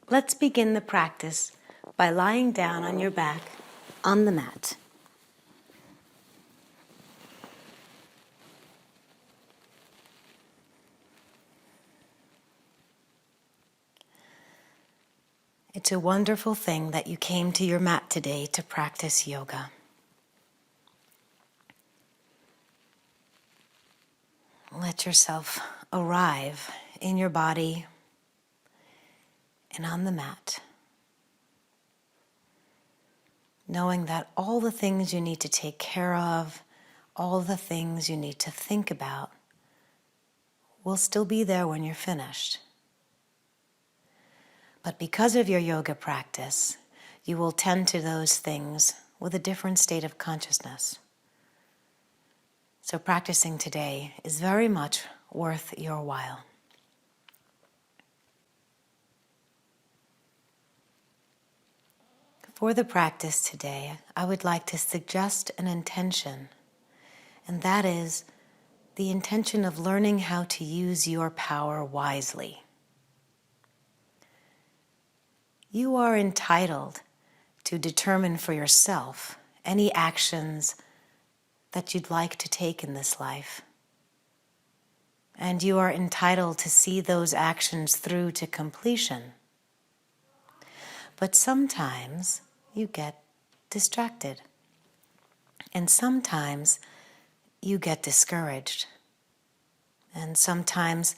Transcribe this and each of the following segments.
Let's begin the practice by lying down on your back on the mat. It's a wonderful thing that you came to your mat today to practice yoga. Let yourself arrive in your body and on the mat, knowing that all the things you need to take care of, all the things you need to think about, will still be there when you're finished. But because of your yoga practice, you will tend to those things with a different state of consciousness. So practicing today is very much worth your while. For the practice today, I would like to suggest an intention, and that is the intention of learning how to use your power wisely. You are entitled to determine for yourself any actions that you'd like to take in this life. And you are entitled to see those actions through to completion. But sometimes you get distracted. And sometimes you get discouraged. And sometimes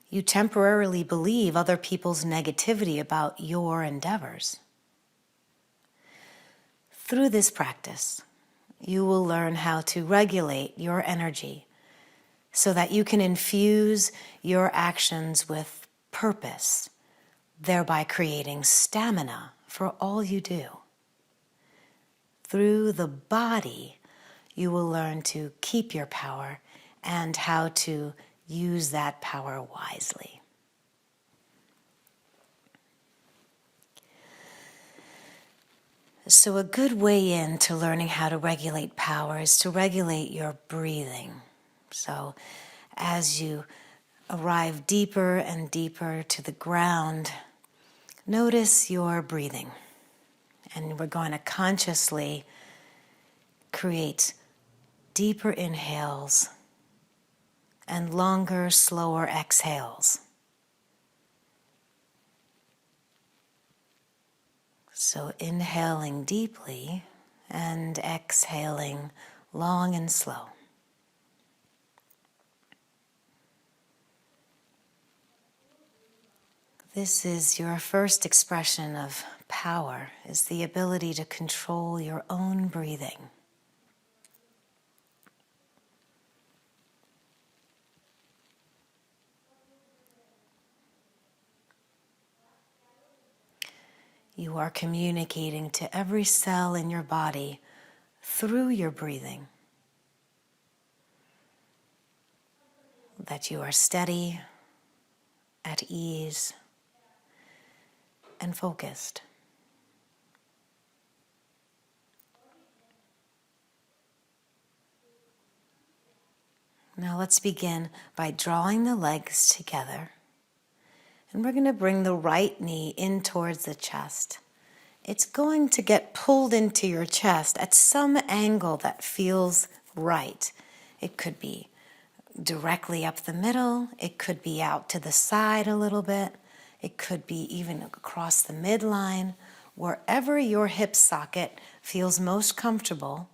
you temporarily believe other people's negativity about your endeavors. Through this practice, you will learn how to regulate your energy so that you can infuse your actions with purpose, thereby creating stamina for all you do. Through the body, you will learn to keep your power and how to use that power wisely. So a good way into learning how to regulate power is to regulate your breathing. So as you arrive deeper and deeper to the ground, notice your breathing. And we're going to consciously create deeper inhales and longer, slower exhales. So inhaling deeply and exhaling long and slow. This is your first expression of power, is the ability to control your own breathing. You are communicating to every cell in your body through your breathing that you are steady, at ease, and focused. Now let's begin by drawing the legs together. And we're going to bring the right knee in towards the chest. It's going to get pulled into your chest at some angle that feels right. It could be directly up the middle. It could be out to the side a little bit. It could be even across the midline. Wherever your hip socket feels most comfortable,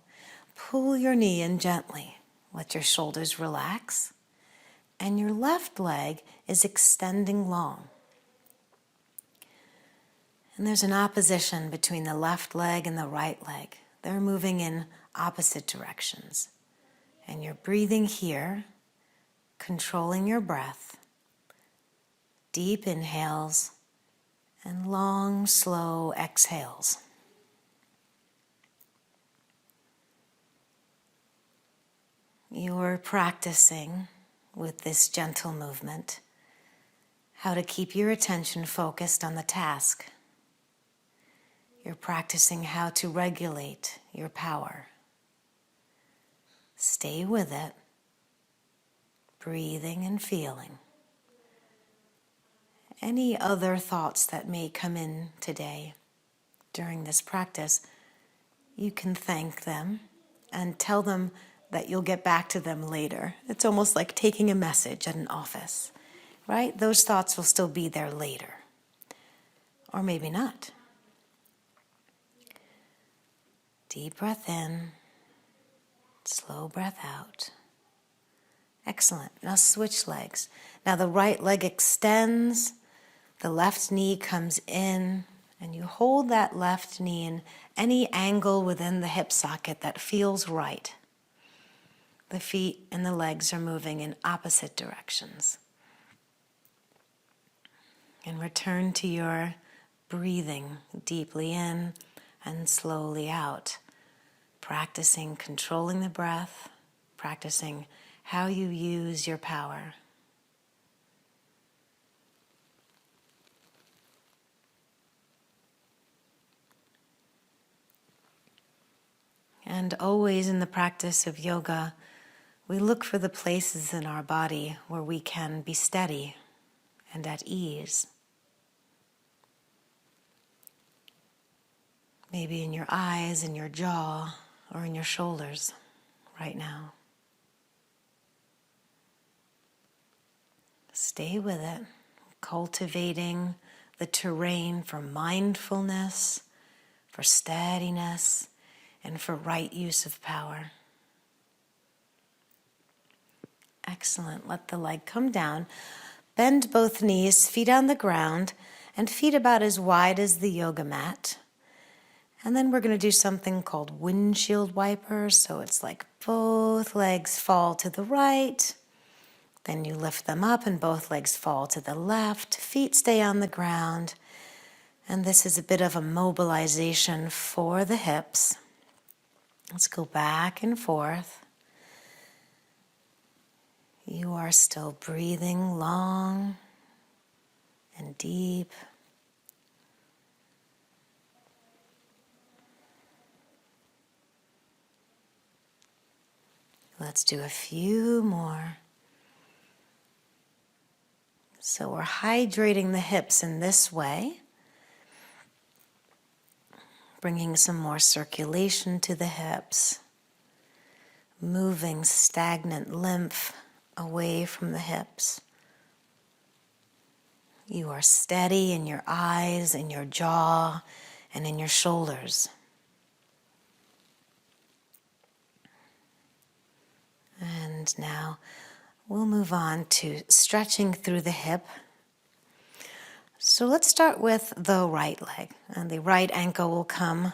pull your knee in gently. Let your shoulders relax. And your left leg is extending long. And there's an opposition between the left leg and the right leg. They're moving in opposite directions. And you're breathing here, controlling your breath, deep inhales and long, slow exhales. You're practicing with this gentle movement how to keep your attention focused on the task. You're practicing how to regulate your power. Stay with it, breathing and feeling. Any other thoughts that may come in today during this practice, you can thank them and tell them that you'll get back to them later. It's almost like taking a message at an office, right? Those thoughts will still be there later, or maybe not. Deep breath in, slow breath out. Excellent. Now switch legs. Now the right leg extends, the left knee comes in, and you hold that left knee in any angle within the hip socket that feels right. The feet and the legs are moving in opposite directions. And return to your breathing deeply in and slowly out. Practicing controlling the breath, practicing how you use your power. And always in the practice of yoga, we look for the places in our body where we can be steady and at ease. Maybe in your eyes, in your jaw, or in your shoulders right now. Stay with it, cultivating the terrain for mindfulness, for steadiness, and for right use of power. Excellent. Let the leg come down. Bend both knees, feet on the ground, and feet about as wide as the yoga mat. And then we're going to do something called windshield wipers. So it's like both legs fall to the right. Then you lift them up and both legs fall to the left. Feet stay on the ground. And this is a bit of a mobilization for the hips. Let's go back and forth. You are still breathing long and deep. Let's do a few more. So we're hydrating the hips in this way, bringing some more circulation to the hips, moving stagnant lymph away from the hips. You are steady in your eyes, in your jaw, and in your shoulders. And now we'll move on to stretching through the hip. So let's start with the right leg. And the right ankle will come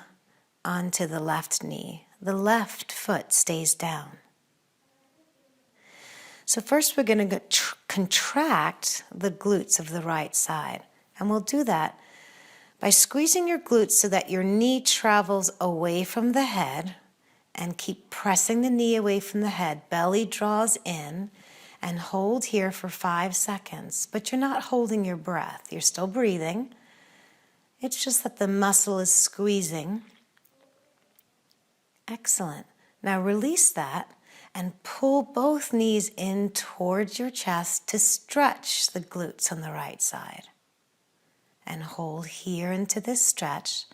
onto the left knee. The left foot stays down. So first we're going to contract the glutes of the right side. And we'll do that by squeezing your glutes so that your knee travels away from the head, and keep pressing the knee away from the head. Belly draws in, and hold here for 5 seconds. But you're not holding your breath. You're still breathing. It's just that the muscle is squeezing. Excellent. Now release that and pull both knees in towards your chest to stretch the glutes on the right side. And hold here into this stretch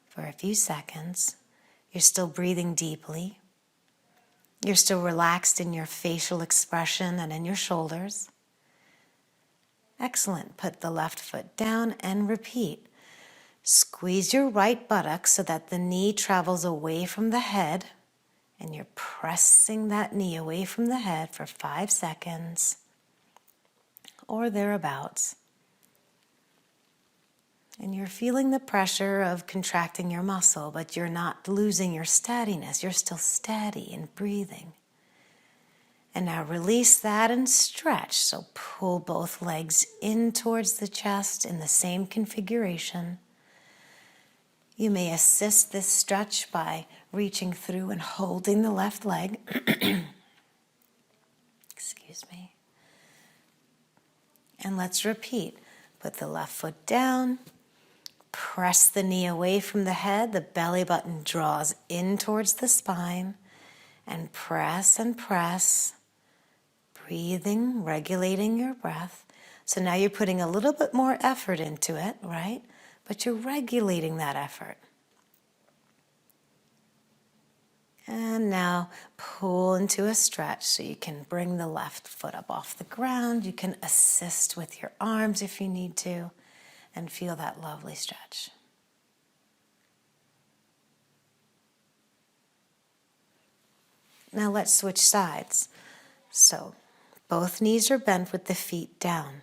for a few seconds. You're still breathing deeply. You're still relaxed in your facial expression and in your shoulders. Excellent. Put the left foot down and repeat. Squeeze your right buttock so that the knee travels away from the head, and you're pressing that knee away from the head for 5 seconds or thereabouts. And you're feeling the pressure of contracting your muscle, but you're not losing your steadiness. You're still steady and breathing. And now release that and stretch. So pull both legs in towards the chest in the same configuration. You may assist this stretch by reaching through and holding the left leg. Excuse me. And let's repeat. Put the left foot down. Press the knee away from the head. The belly button draws in towards the spine. And press, breathing, regulating your breath. So now you're putting a little bit more effort into it, right? But you're regulating that effort. And now pull into a stretch so you can bring the left foot up off the ground. You can assist with your arms if you need to, and feel that lovely stretch. Now let's switch sides. So both knees are bent with the feet down.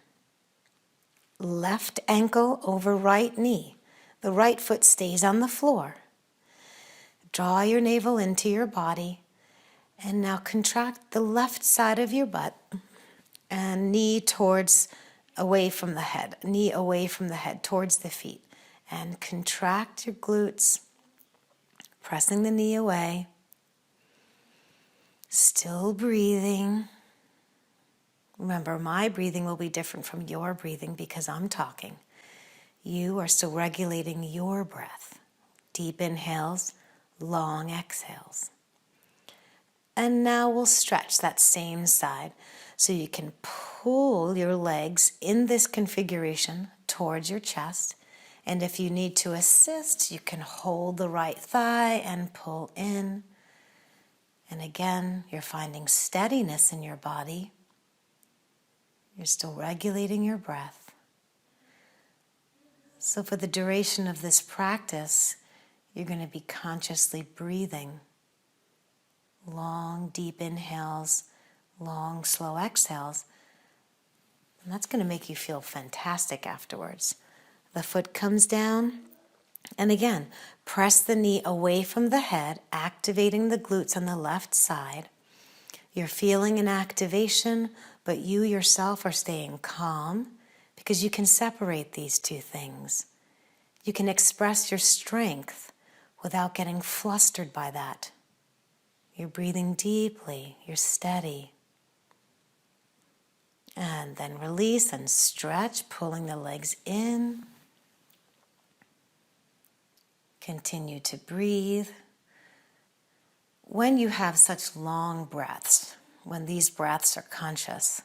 Left ankle over right knee. The right foot stays on the floor. Draw your navel into your body, and now contract the left side of your butt and knee away from the head towards the feet, and contract your glutes, pressing the knee away, still breathing. Remember, my breathing will be different from your breathing because I'm talking. You are still regulating your breath. Deep inhales, long exhales. And now we'll stretch that same side so you can pull your legs in this configuration towards your chest. And if you need to assist, you can hold the right thigh and pull in. And again, you're finding steadiness in your body. You're still regulating your breath. So for the duration of this practice, you're going to be consciously breathing. Long, deep inhales, long, slow exhales. And that's going to make you feel fantastic afterwards. The foot comes down. And again, press the knee away from the head, activating the glutes on the left side. You're feeling an activation, but you yourself are staying calm because you can separate these two things. You can express your strength without getting flustered by that. You're breathing deeply, you're steady. And then release and stretch, pulling the legs in. Continue to breathe. When you have such long breaths, when these breaths are conscious,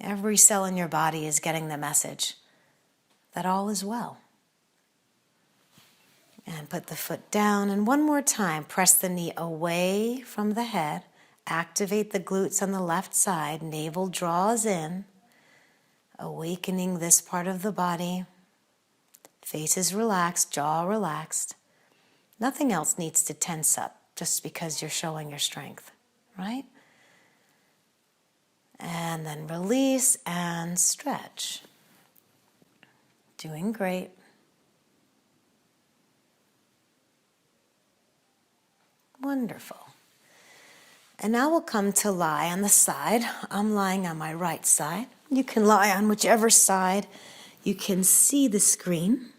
every cell in your body is getting the message that all is well. And put the foot down, and one more time, press the knee away from the head, activate the glutes on the left side, navel draws in, awakening this part of the body. Face is relaxed, jaw relaxed. Nothing else needs to tense up just because you're showing your strength, right? And then release and stretch. Doing great. Wonderful. And now we'll come to lie on the side. I'm lying on my right side. You can lie on whichever side you can see the screen.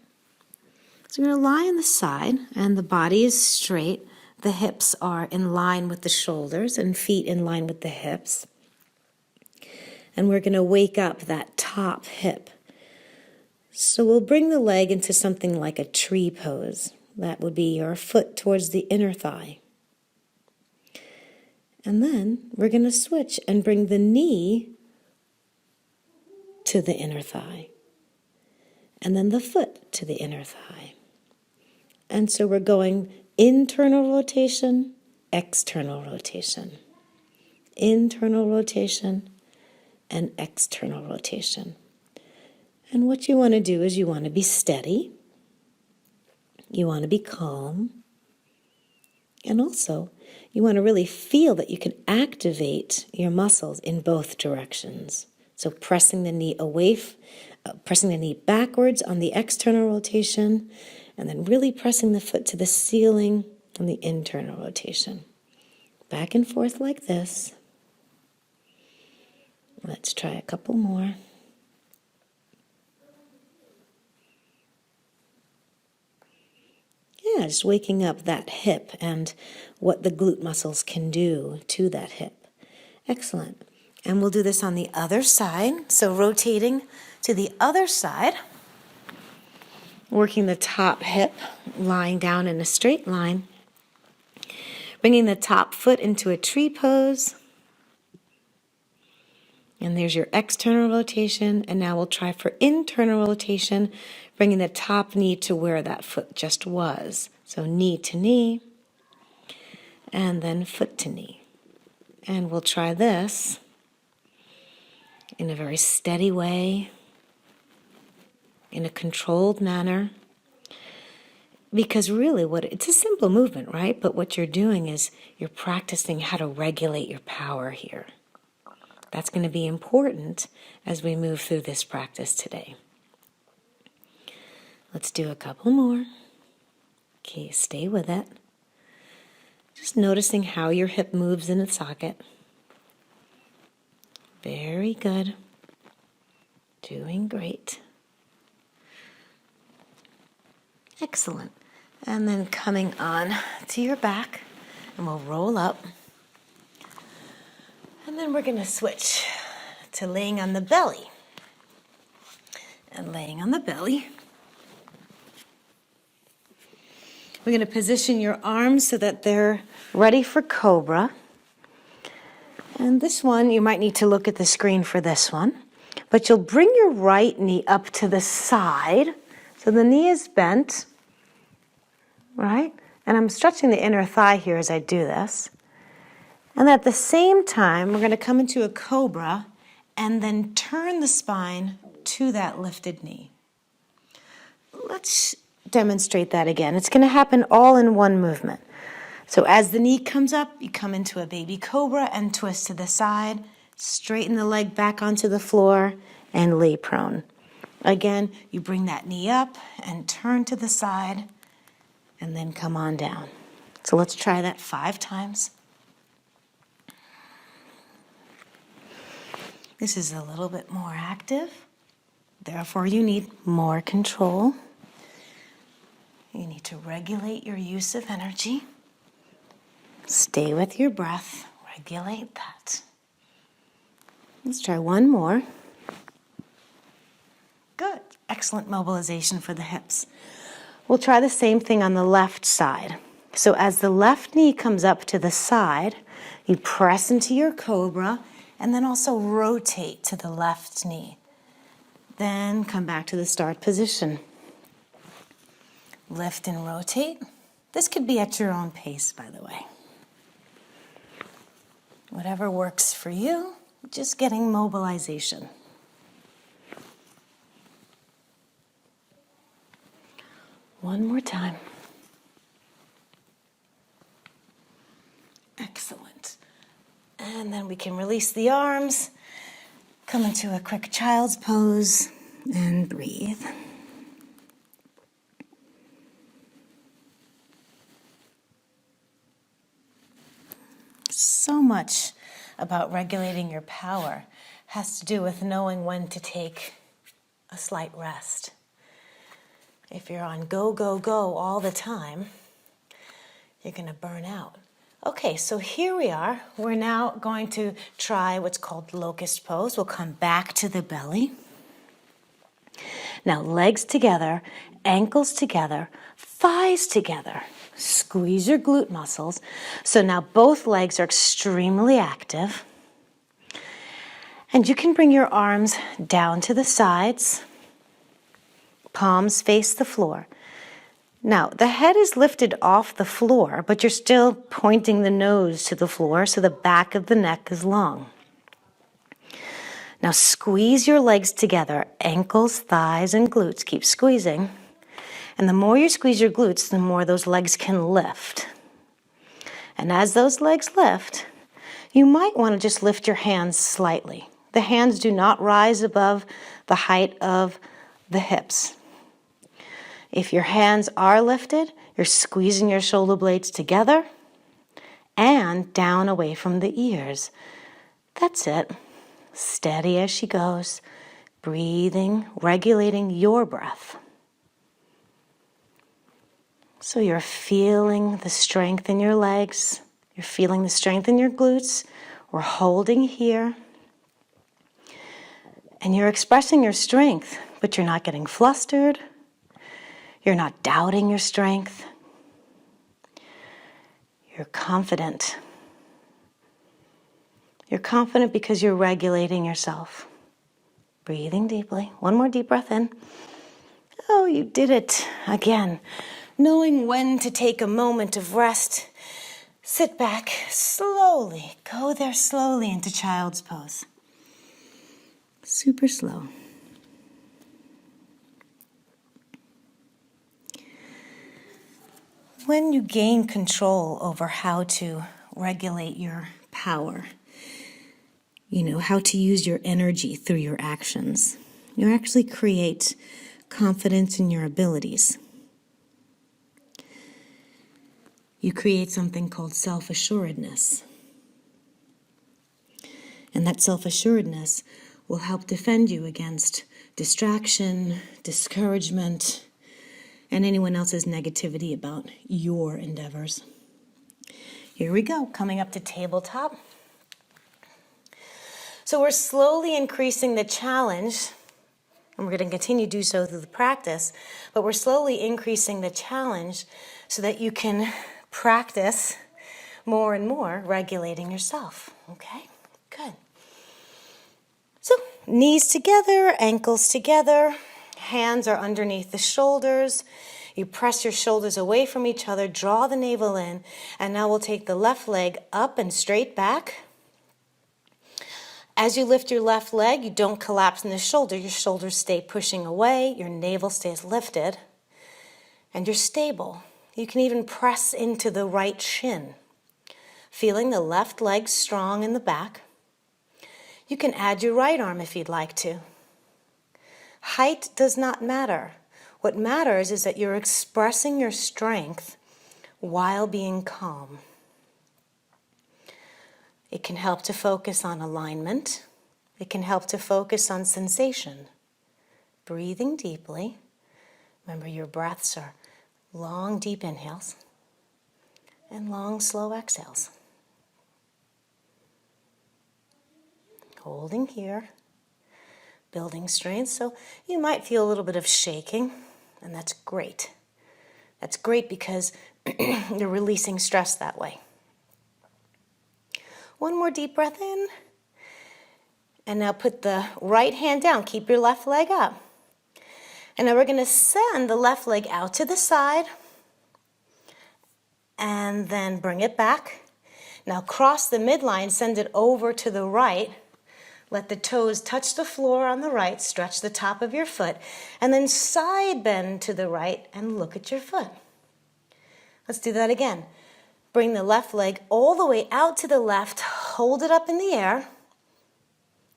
So you're going to lie on the side, and the body is straight. The hips are in line with the shoulders and feet in line with the hips. And we're going to wake up that top hip. So we'll bring the leg into something like a tree pose. That would be your foot towards the inner thigh. And then we're going to switch and bring the knee to the inner thigh. And then the foot to the inner thigh. And so we're going internal rotation, external rotation. Internal rotation and external rotation. And what you want to do is you want to be steady. You want to be calm. And also, you want to really feel that you can activate your muscles in both directions. So pressing the knee pressing the knee backwards on the external rotation, and then really pressing the foot to the ceiling on the internal rotation. Back and forth like this. Let's try a couple more. Yeah, just waking up that hip and what the glute muscles can do to that hip. Excellent. And we'll do this on the other side. So rotating to the other side, working the top hip, lying down in a straight line, bringing the top foot into a tree pose, And there's your external rotation. And now we'll try for internal rotation, bringing the top knee to where that foot just was. So knee to knee, and then foot to knee. And we'll try this in a very steady way, in a controlled manner. Because really, it's a simple movement, right? But what you're doing is you're practicing how to regulate your power here. That's going to be important as we move through this practice today. Let's do a couple more. Okay, stay with it. Just noticing how your hip moves in its socket. Very good. Doing great. Excellent. And then coming on to your back, and we'll roll up. And then we're going to switch to laying on the belly. And laying on the belly, we're going to position your arms so that they're ready for cobra. And this one, you might need to look at the screen for this one. But you'll bring your right knee up to the side. So the knee is bent, right? And I'm stretching the inner thigh here as I do this. And at the same time, we're going to come into a cobra and then turn the spine to that lifted knee. Let's demonstrate that again. It's going to happen all in one movement. So as the knee comes up, you come into a baby cobra and twist to the side, straighten the leg back onto the floor, and lay prone. Again, you bring that knee up and turn to the side, and then come on down. So let's try that 5 times. This is a little bit more active. Therefore, you need more control. You need to regulate your use of energy. Stay with your breath. Regulate that. Let's try one more. Good. Excellent mobilization for the hips. We'll try the same thing on the left side. So as the left knee comes up to the side, you press into your cobra and then also rotate to the left knee. Then come back to the start position. Lift and rotate. This could be at your own pace, by the way. Whatever works for you, just getting mobilization. One more time. Excellent. And then we can release the arms, come into a quick child's pose, and breathe. So much about regulating your power has to do with knowing when to take a slight rest. If you're on go, go, go all the time, you're going to burn out. Okay, so here we are. We're now going to try what's called locust pose. We'll come back to the belly. Now legs together, ankles together, thighs together. Squeeze your glute muscles. So now both legs are extremely active. And you can bring your arms down to the sides. Palms face the floor. Now, the head is lifted off the floor, but you're still pointing the nose to the floor, so the back of the neck is long. Now, squeeze your legs together, ankles, thighs, and glutes. Keep squeezing. And the more you squeeze your glutes, the more those legs can lift. And as those legs lift, you might want to just lift your hands slightly. The hands do not rise above the height of the hips. If your hands are lifted, you're squeezing your shoulder blades together and down away from the ears. That's it. Steady as she goes, breathing, regulating your breath. So you're feeling the strength in your legs. You're feeling the strength in your glutes. We're holding here. And you're expressing your strength, but you're not getting flustered. You're not doubting your strength. You're confident. You're confident because you're regulating yourself. Breathing deeply. One more deep breath in. Oh, you did it again. Knowing when to take a moment of rest. Sit back slowly. Go there slowly into child's pose. Super slow. When you gain control over how to regulate your power, how to use your energy through your actions, you actually create confidence in your abilities. You create something called self-assuredness. And that self-assuredness will help defend you against distraction, discouragement, and anyone else's negativity about your endeavors. Here we go, coming up to tabletop. So we're slowly increasing the challenge, and we're going to continue to do so through the practice, but we're slowly increasing the challenge so that you can practice more and more regulating yourself. Okay, good. So knees together, ankles together, hands are underneath the shoulders. You press your shoulders away from each other, draw the navel in, and now we'll take the left leg up and straight back. As you lift your left leg, you don't collapse in the shoulder. Your shoulders stay pushing away, your navel stays lifted, and you're stable. You can even press into the right shin, feeling the left leg strong in the back. You can add your right arm if you'd like to. Height does not matter. What matters is that you're expressing your strength while being calm. It can help to focus on alignment. It can help to focus on sensation. Breathing deeply. Remember, your breaths are long, deep inhales and long, slow exhales. Holding here. Building strength. So you might feel a little bit of shaking, and that's great. That's great because you're releasing stress that way. One more deep breath in. And now put the right hand down. Keep your left leg up. And now we're going to send the left leg out to the side. And then bring it back. Now cross the midline, send it over to the right. Let the toes touch the floor on the right. Stretch the top of your foot. And then side bend to the right and look at your foot. Let's do that again. Bring the left leg all the way out to the left. Hold it up in the air.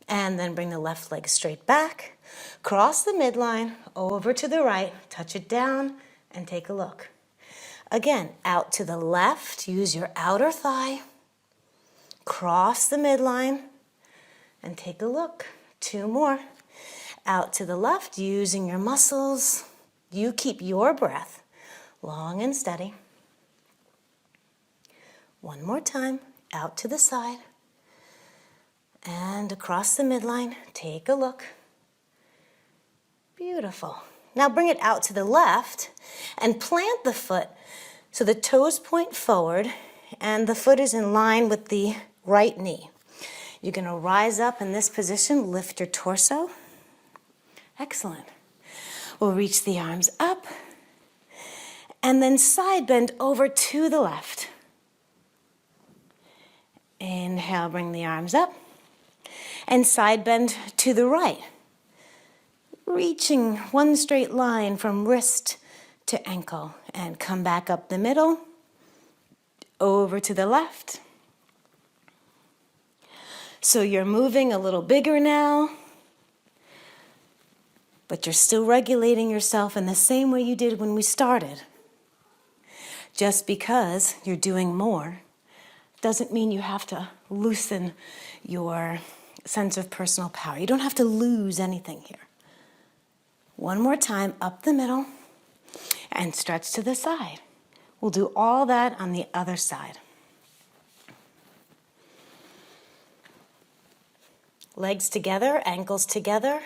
And then bring the left leg straight back. Cross the midline, over to the right. Touch it down and take a look. Again, out to the left. Use your outer thigh. Cross the midline and take a look. Two more. Out to the left, using your muscles. You keep your breath long and steady. One more time. Out to the side. And across the midline, take a look. Beautiful. Now bring it out to the left and plant the foot so the toes point forward and the foot is in line with the right knee. You're going to rise up in this position, lift your torso. Excellent. We'll reach the arms up and then side bend over to the left. Inhale, bring the arms up. And side bend to the right. Reaching one straight line from wrist to ankle. And come back up the middle. Over to the left. So you're moving a little bigger now. But you're still regulating yourself in the same way you did when we started. Just because you're doing more doesn't mean you have to loosen your sense of personal power. You don't have to lose anything here. One more time, up the middle, and stretch to the side. We'll do all that on the other side. Legs together, ankles together,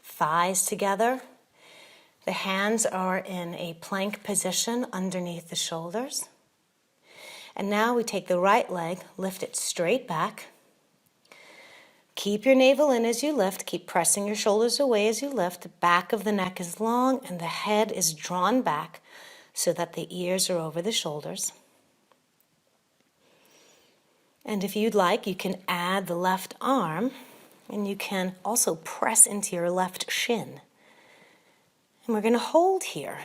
thighs together. The hands are in a plank position underneath the shoulders. And now we take the right leg, lift it straight back. Keep your navel in as you lift. Keep pressing your shoulders away as you lift. The back of the neck is long and the head is drawn back so that the ears are over the shoulders. And if you'd like, you can add the left arm, and you can also press into your left shin. And we're going to hold here.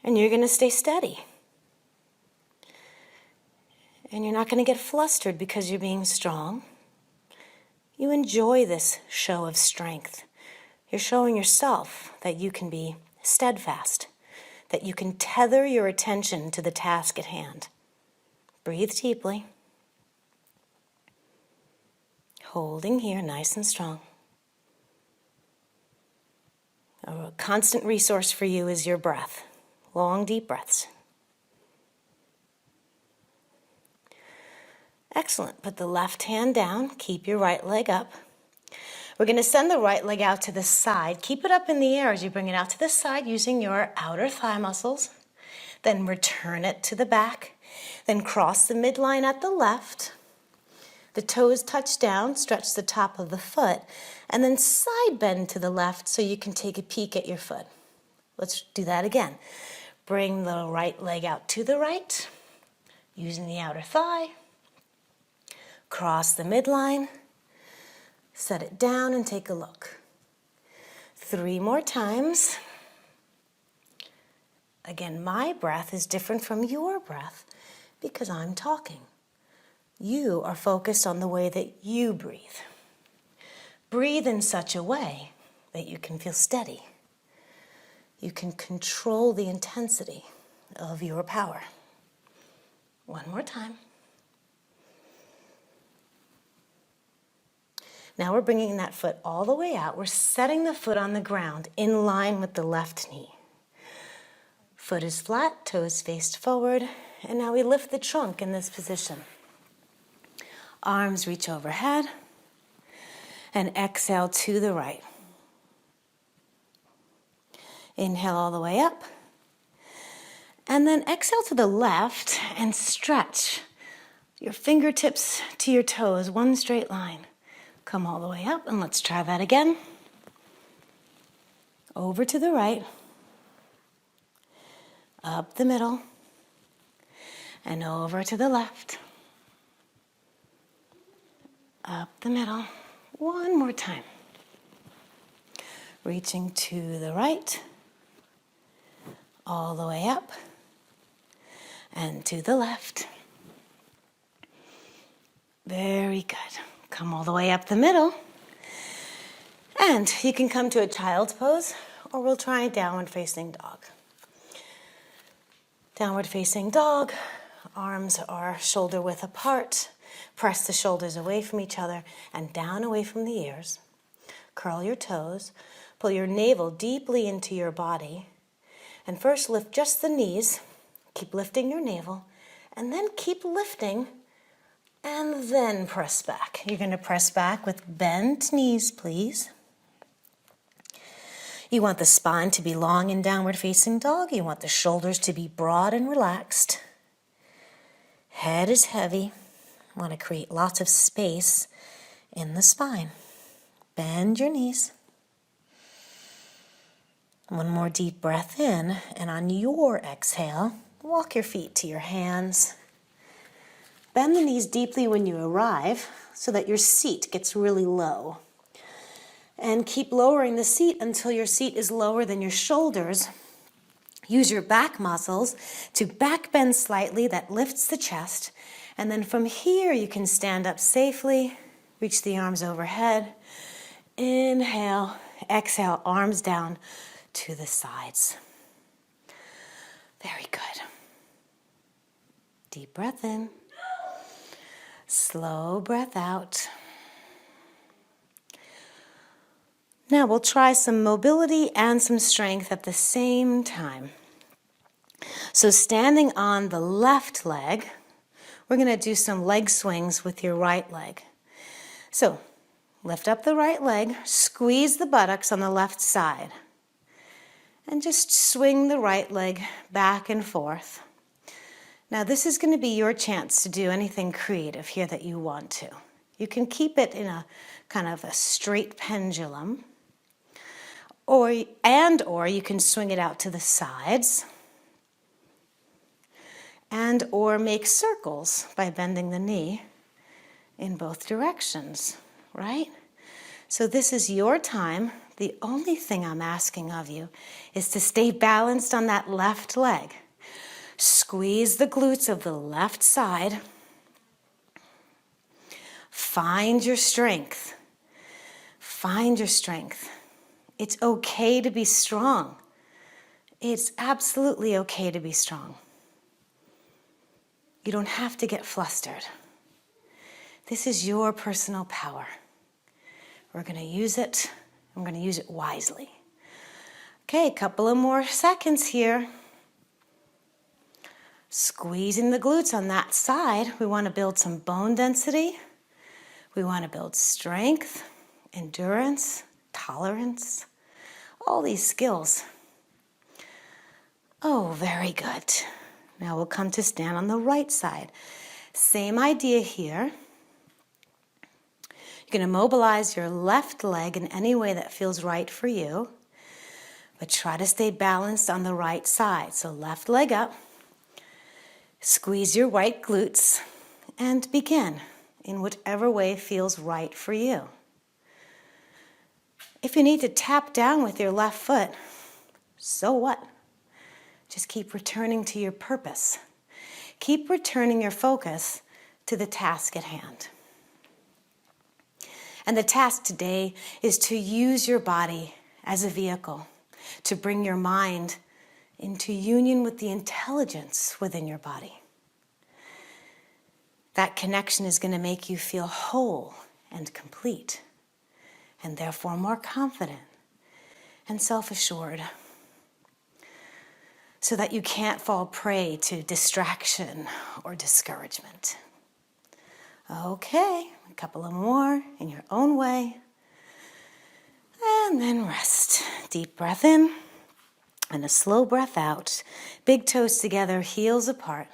And you're going to stay steady. And you're not going to get flustered because you're being strong. You enjoy this show of strength. You're showing yourself that you can be steadfast, that you can tether your attention to the task at hand. Breathe deeply. Holding here, nice and strong. A constant resource for you is your breath. Long, deep breaths. Excellent. Put the left hand down. Keep your right leg up. We're going to send the right leg out to the side. Keep it up in the air as you bring it out to the side using your outer thigh muscles. Then return it to the back. Then cross the midline at the left. The toes touch down, stretch the top of the foot, and then side bend to the left so you can take a peek at your foot. Let's do that again. Bring the right leg out to the right, using the outer thigh. Cross the midline, set it down and take a look. 3 more times. Again, my breath is different from your breath because I'm talking. You are focused on the way that you breathe. Breathe in such a way that you can feel steady. You can control the intensity of your power. 1 more time. Now we're bringing that foot all the way out. We're setting the foot on the ground in line with the left knee. Foot is flat, toes faced forward, and now we lift the trunk in this position. Arms reach overhead, and exhale to the right. Inhale all the way up, and then exhale to the left and stretch your fingertips to your toes, one straight line. Come all the way up, and let's try that again. Over to the right, up the middle, and over to the left. Up the middle. 1 more time. Reaching to the right, all the way up, and to the left. Very good. Come all the way up the middle. And you can come to a child's pose, or we'll try downward facing dog. Downward facing dog, arms are shoulder width apart. Press the shoulders away from each other and down away from the ears. Curl your toes. Pull your navel deeply into your body. And first lift just the knees. Keep lifting your navel. And then keep lifting. And then press back. You're going to press back with bent knees, please. You want the spine to be long in downward facing dog. You want the shoulders to be broad and relaxed. Head is heavy. Want to create lots of space in the spine. Bend your knees. 1 more deep breath in, and on your exhale, walk your feet to your hands. Bend the knees deeply when you arrive so that your seat gets really low. And keep lowering the seat until your seat is lower than your shoulders. Use your back muscles to back bend slightly. That lifts the chest. And then from here, you can stand up safely, reach the arms overhead. Inhale, exhale, arms down to the sides. Very good. Deep breath in. Slow breath out. Now we'll try some mobility and some strength at the same time. So standing on the left leg, we're going to do some leg swings with your right leg. So lift up the right leg, squeeze the buttocks on the left side, and just swing the right leg back and forth. Now this is going to be your chance to do anything creative here that you want to. You can keep it in a kind of a straight pendulum, or you can swing it out to the sides, or make circles by bending the knee in both directions, right? So this is your time. The only thing I'm asking of you is to stay balanced on that left leg. Squeeze the glutes of the left side. Find your strength. Find your strength. It's okay to be strong. It's absolutely okay to be strong. You don't have to get flustered. This is your personal power. We're going to use it. I'm going to use it wisely. Okay, a couple of more seconds here. Squeezing the glutes on that side. We want to build some bone density. We want to build strength, endurance, tolerance, all these skills. Oh, very good. Now we'll come to stand on the right side. Same idea here. You're going to mobilize your left leg in any way that feels right for you, but try to stay balanced on the right side. So left leg up, squeeze your right glutes, and begin in whatever way feels right for you. If you need to tap down with your left foot, so what? Just keep returning to your purpose. Keep returning your focus to the task at hand. And the task today is to use your body as a vehicle to bring your mind into union with the intelligence within your body. That connection is going to make you feel whole and complete, and therefore more confident and self-assured, so that you can't fall prey to distraction or discouragement. Okay, a couple of more in your own way. And then rest. Deep breath in and a slow breath out. Big toes together, heels apart.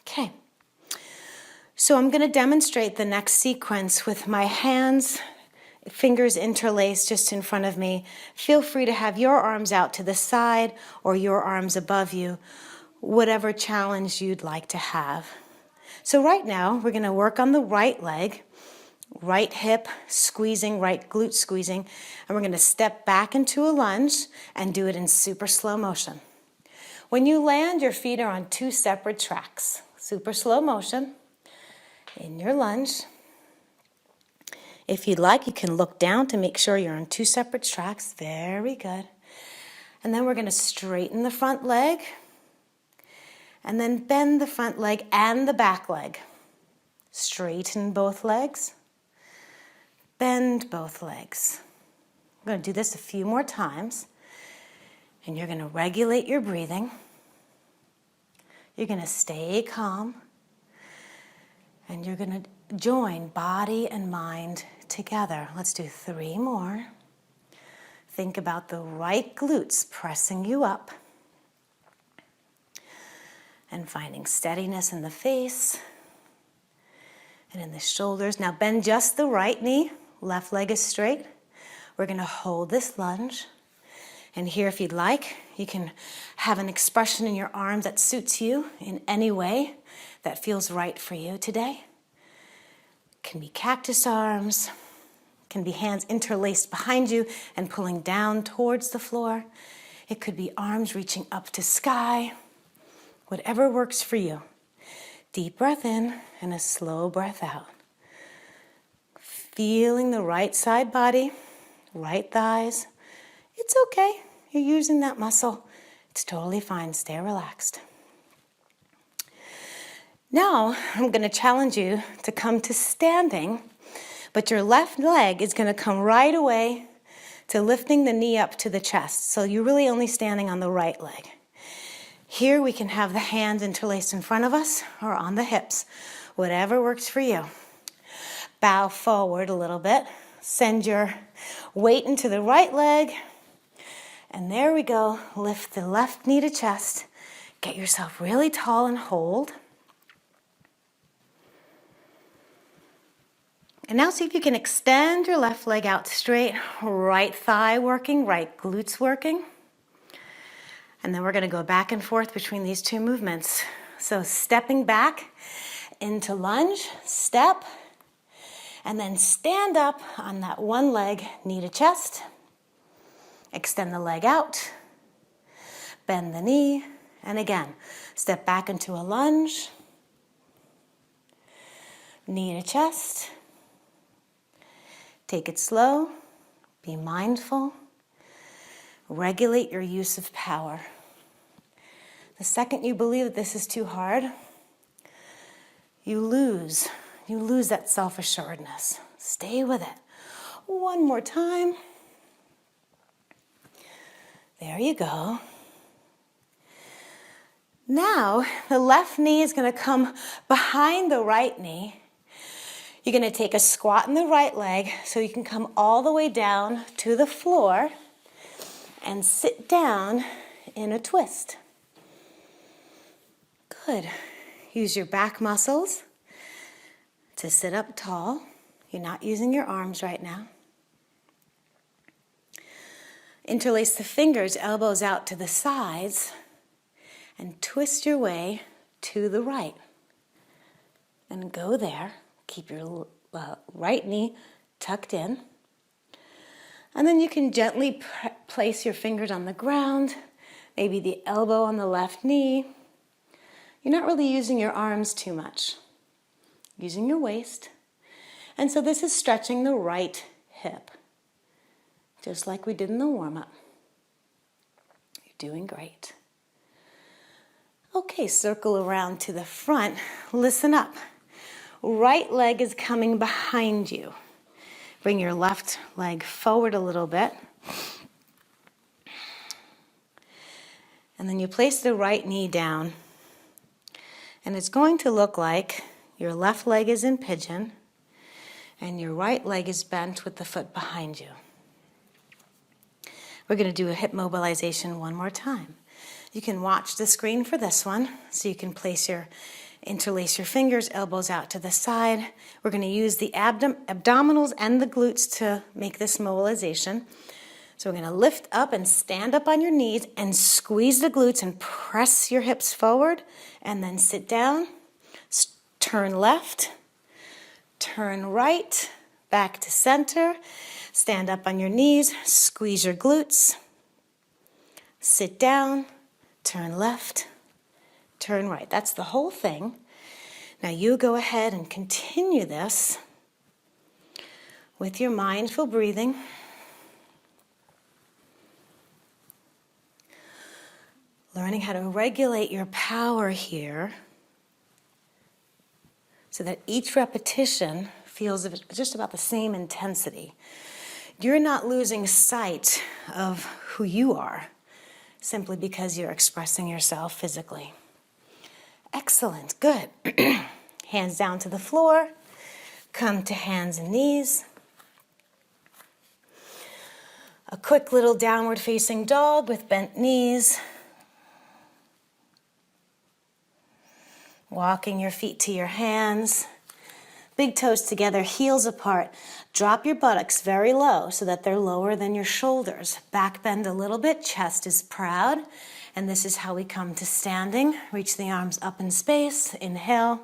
Okay. So I'm going to demonstrate the next sequence with my hands, fingers interlaced just in front of me. Feel free to have your arms out to the side or your arms above you, whatever challenge you'd like to have. So right now, we're going to work on the right leg, right hip squeezing, right glute squeezing, and we're going to step back into a lunge and do it in super slow motion. When you land, your feet are on two separate tracks. Super slow motion in your lunge. If you'd like, you can look down to make sure you're on two separate tracks. Very good. And then we're going to straighten the front leg and then bend the front leg and the back leg. Straighten both legs. Bend both legs. I'm going to do this a few more times. And you're going to regulate your breathing. You're going to stay calm. And you're going to join body and mind together. Let's do 3 more. Think about the right glutes pressing you up. And finding steadiness in the face and in the shoulders. Now bend just the right knee. Left leg is straight. We're going to hold this lunge. And here, if you'd like, you can have an expression in your arms that suits you in any way that feels right for you today. It can be cactus arms. It can be hands interlaced behind you and pulling down towards the floor. It could be arms reaching up to sky. Whatever works for you. Deep breath in and a slow breath out. Feeling the right side body, right thighs. It's okay. You're using that muscle. It's totally fine. Stay relaxed. Now, I'm going to challenge you to come to standing, but your left leg is going to come right away to lifting the knee up to the chest. So you're really only standing on the right leg. Here we can have the hands interlaced in front of us or on the hips, whatever works for you. Bow forward a little bit. Send your weight into the right leg. And there we go. Lift the left knee to chest. Get yourself really tall and hold. And now see if you can extend your left leg out straight, right thigh working, right glutes working. And then we're going to go back and forth between these two movements. So stepping back into lunge, step, and then stand up on that one leg, knee to chest. Extend the leg out, bend the knee, and again, step back into a lunge, knee to chest. Take it slow, be mindful, regulate your use of power. The second you believe that this is too hard, you lose that self-assuredness. Stay with it. One more time. There you go. Now, the left knee is going to come behind the right knee. You're going to take a squat in the right leg so you can come all the way down to the floor and sit down in a twist. Good. Use your back muscles to sit up tall. You're not using your arms right now. Interlace the fingers, elbows out to the sides, and twist your way to the right. And go there. Keep your right knee tucked in. And then you can gently place your fingers on the ground, maybe the elbow on the left knee. You're not really using your arms too much, using your waist. And so this is stretching the right hip, just like we did in the warm-up. You're doing great. Okay, circle around to the front. Listen up. Right leg is coming behind you. Bring your left leg forward a little bit. And then you place the right knee down. And it's going to look like your left leg is in pigeon and your right leg is bent with the foot behind you. We're going to do a hip mobilization one more time. You can watch the screen for this one, so you can interlace your fingers, elbows out to the side. We're going to use the abdominals and the glutes to make this mobilization. So we're going to lift up and stand up on your knees and squeeze the glutes and press your hips forward, and then sit down, turn left, turn right, back to center, stand up on your knees, squeeze your glutes, sit down, turn left, turn right. That's the whole thing. Now you go ahead and continue this with your mindful breathing. Learning how to regulate your power here so that each repetition feels just about the same intensity. You're not losing sight of who you are simply because you're expressing yourself physically. Excellent, good. Hands down to the floor. Come to hands and knees. A quick little downward facing dog with bent knees. Walking your feet to your hands. Big toes together, heels apart. Drop your buttocks very low so that they're lower than your shoulders. Back bend a little bit, chest is proud. And this is how we come to standing. Reach the arms up in space. Inhale.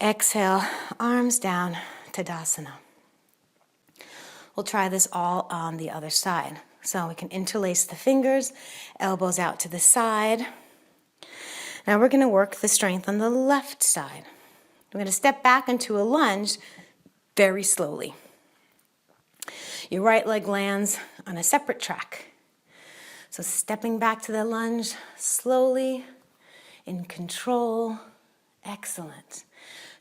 Exhale, arms down, Tadasana. We'll try this all on the other side. So we can interlace the fingers, elbows out to the side. Now we're going to work the strength on the left side. We're going to step back into a lunge very slowly. Your right leg lands on a separate track. So stepping back to the lunge slowly, in control. Excellent.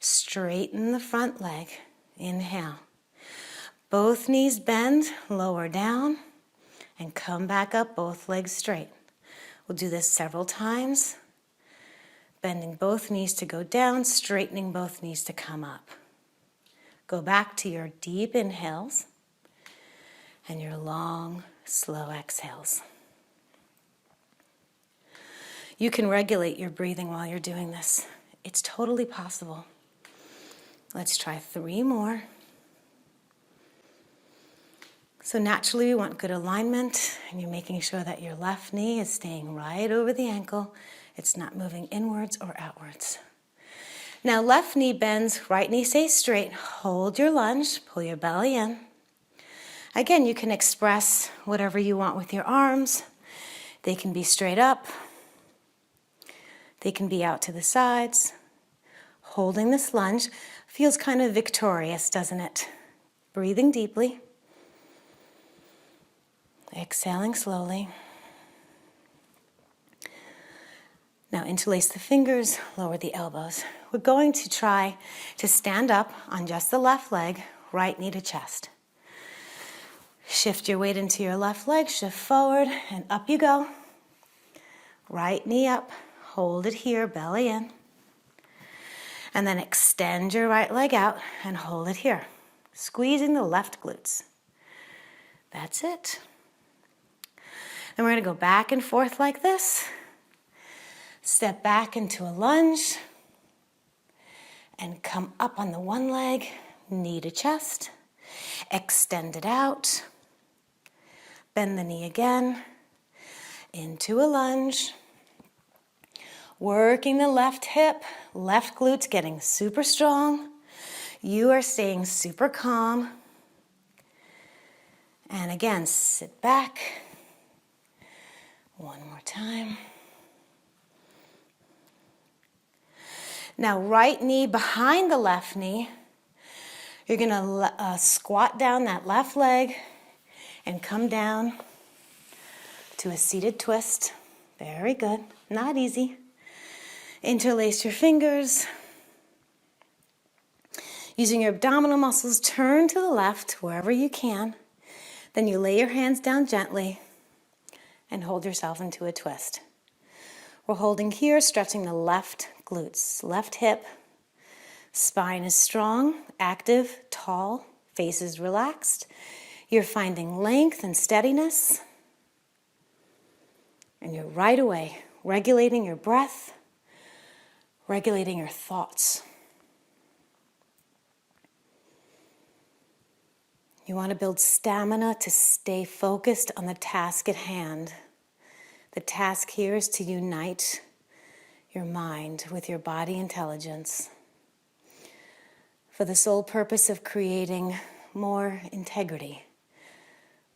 Straighten the front leg. Inhale. Both knees bend, lower down, and come back up, both legs straight. We'll do this several times. Bending both knees to go down, straightening both knees to come up. Go back to your deep inhales and your long, slow exhales. You can regulate your breathing while you're doing this. It's totally possible. Let's try 3 more. So naturally we want good alignment, and you're making sure that your left knee is staying right over the ankle. It's not moving inwards or outwards. Now left knee bends, right knee stays straight. Hold your lunge, pull your belly in. Again, you can express whatever you want with your arms. They can be straight up. They can be out to the sides. Holding this lunge feels kind of victorious, doesn't it? Breathing deeply. Exhaling slowly. Now interlace the fingers, lower the elbows. We're going to try to stand up on just the left leg, right knee to chest. Shift your weight into your left leg, shift forward, and up you go. Right knee up, hold it here, belly in. And then extend your right leg out and hold it here, squeezing the left glutes. That's it. And we're going to go back and forth like this. Step back into a lunge and come up on the one leg, knee to chest. Extend it out. Bend the knee again into a lunge. Working the left hip, left glutes getting super strong. You are staying super calm. And again, sit back. One more time. Now right knee behind the left knee. You're going to squat down that left leg and come down to a seated twist. Very good. Not easy. Interlace your fingers. Using your abdominal muscles, turn to the left wherever you can. Then you lay your hands down gently and hold yourself into a twist. We're holding here, stretching the left glutes, left hip. Spine is strong, active, tall, face is relaxed. You're finding length and steadiness. And you're right away regulating your breath, regulating your thoughts. You want to build stamina to stay focused on the task at hand. The task here is to unite your mind with your body intelligence for the sole purpose of creating more integrity,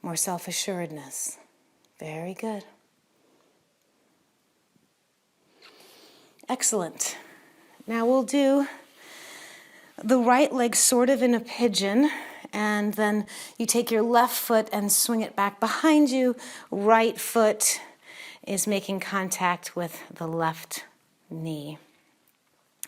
more self-assuredness. Very good. Excellent. Now we'll do the right leg sort of in a pigeon, and then you take your left foot and swing it back behind you. Right foot is making contact with the left knee.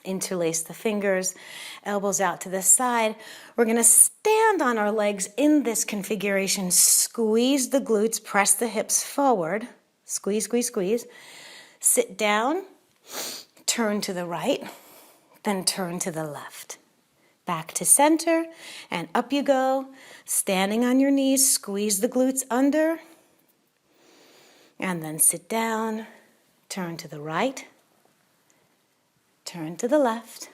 Interlace the fingers, elbows out to the side. We're going to stand on our legs in this configuration. Squeeze the glutes, press the hips forward. Squeeze, squeeze, squeeze. Sit down, turn to the right, then turn to the left. Back to center, and up you go. Standing on your knees, squeeze the glutes under, and then sit down, turn to the right, turn to the left,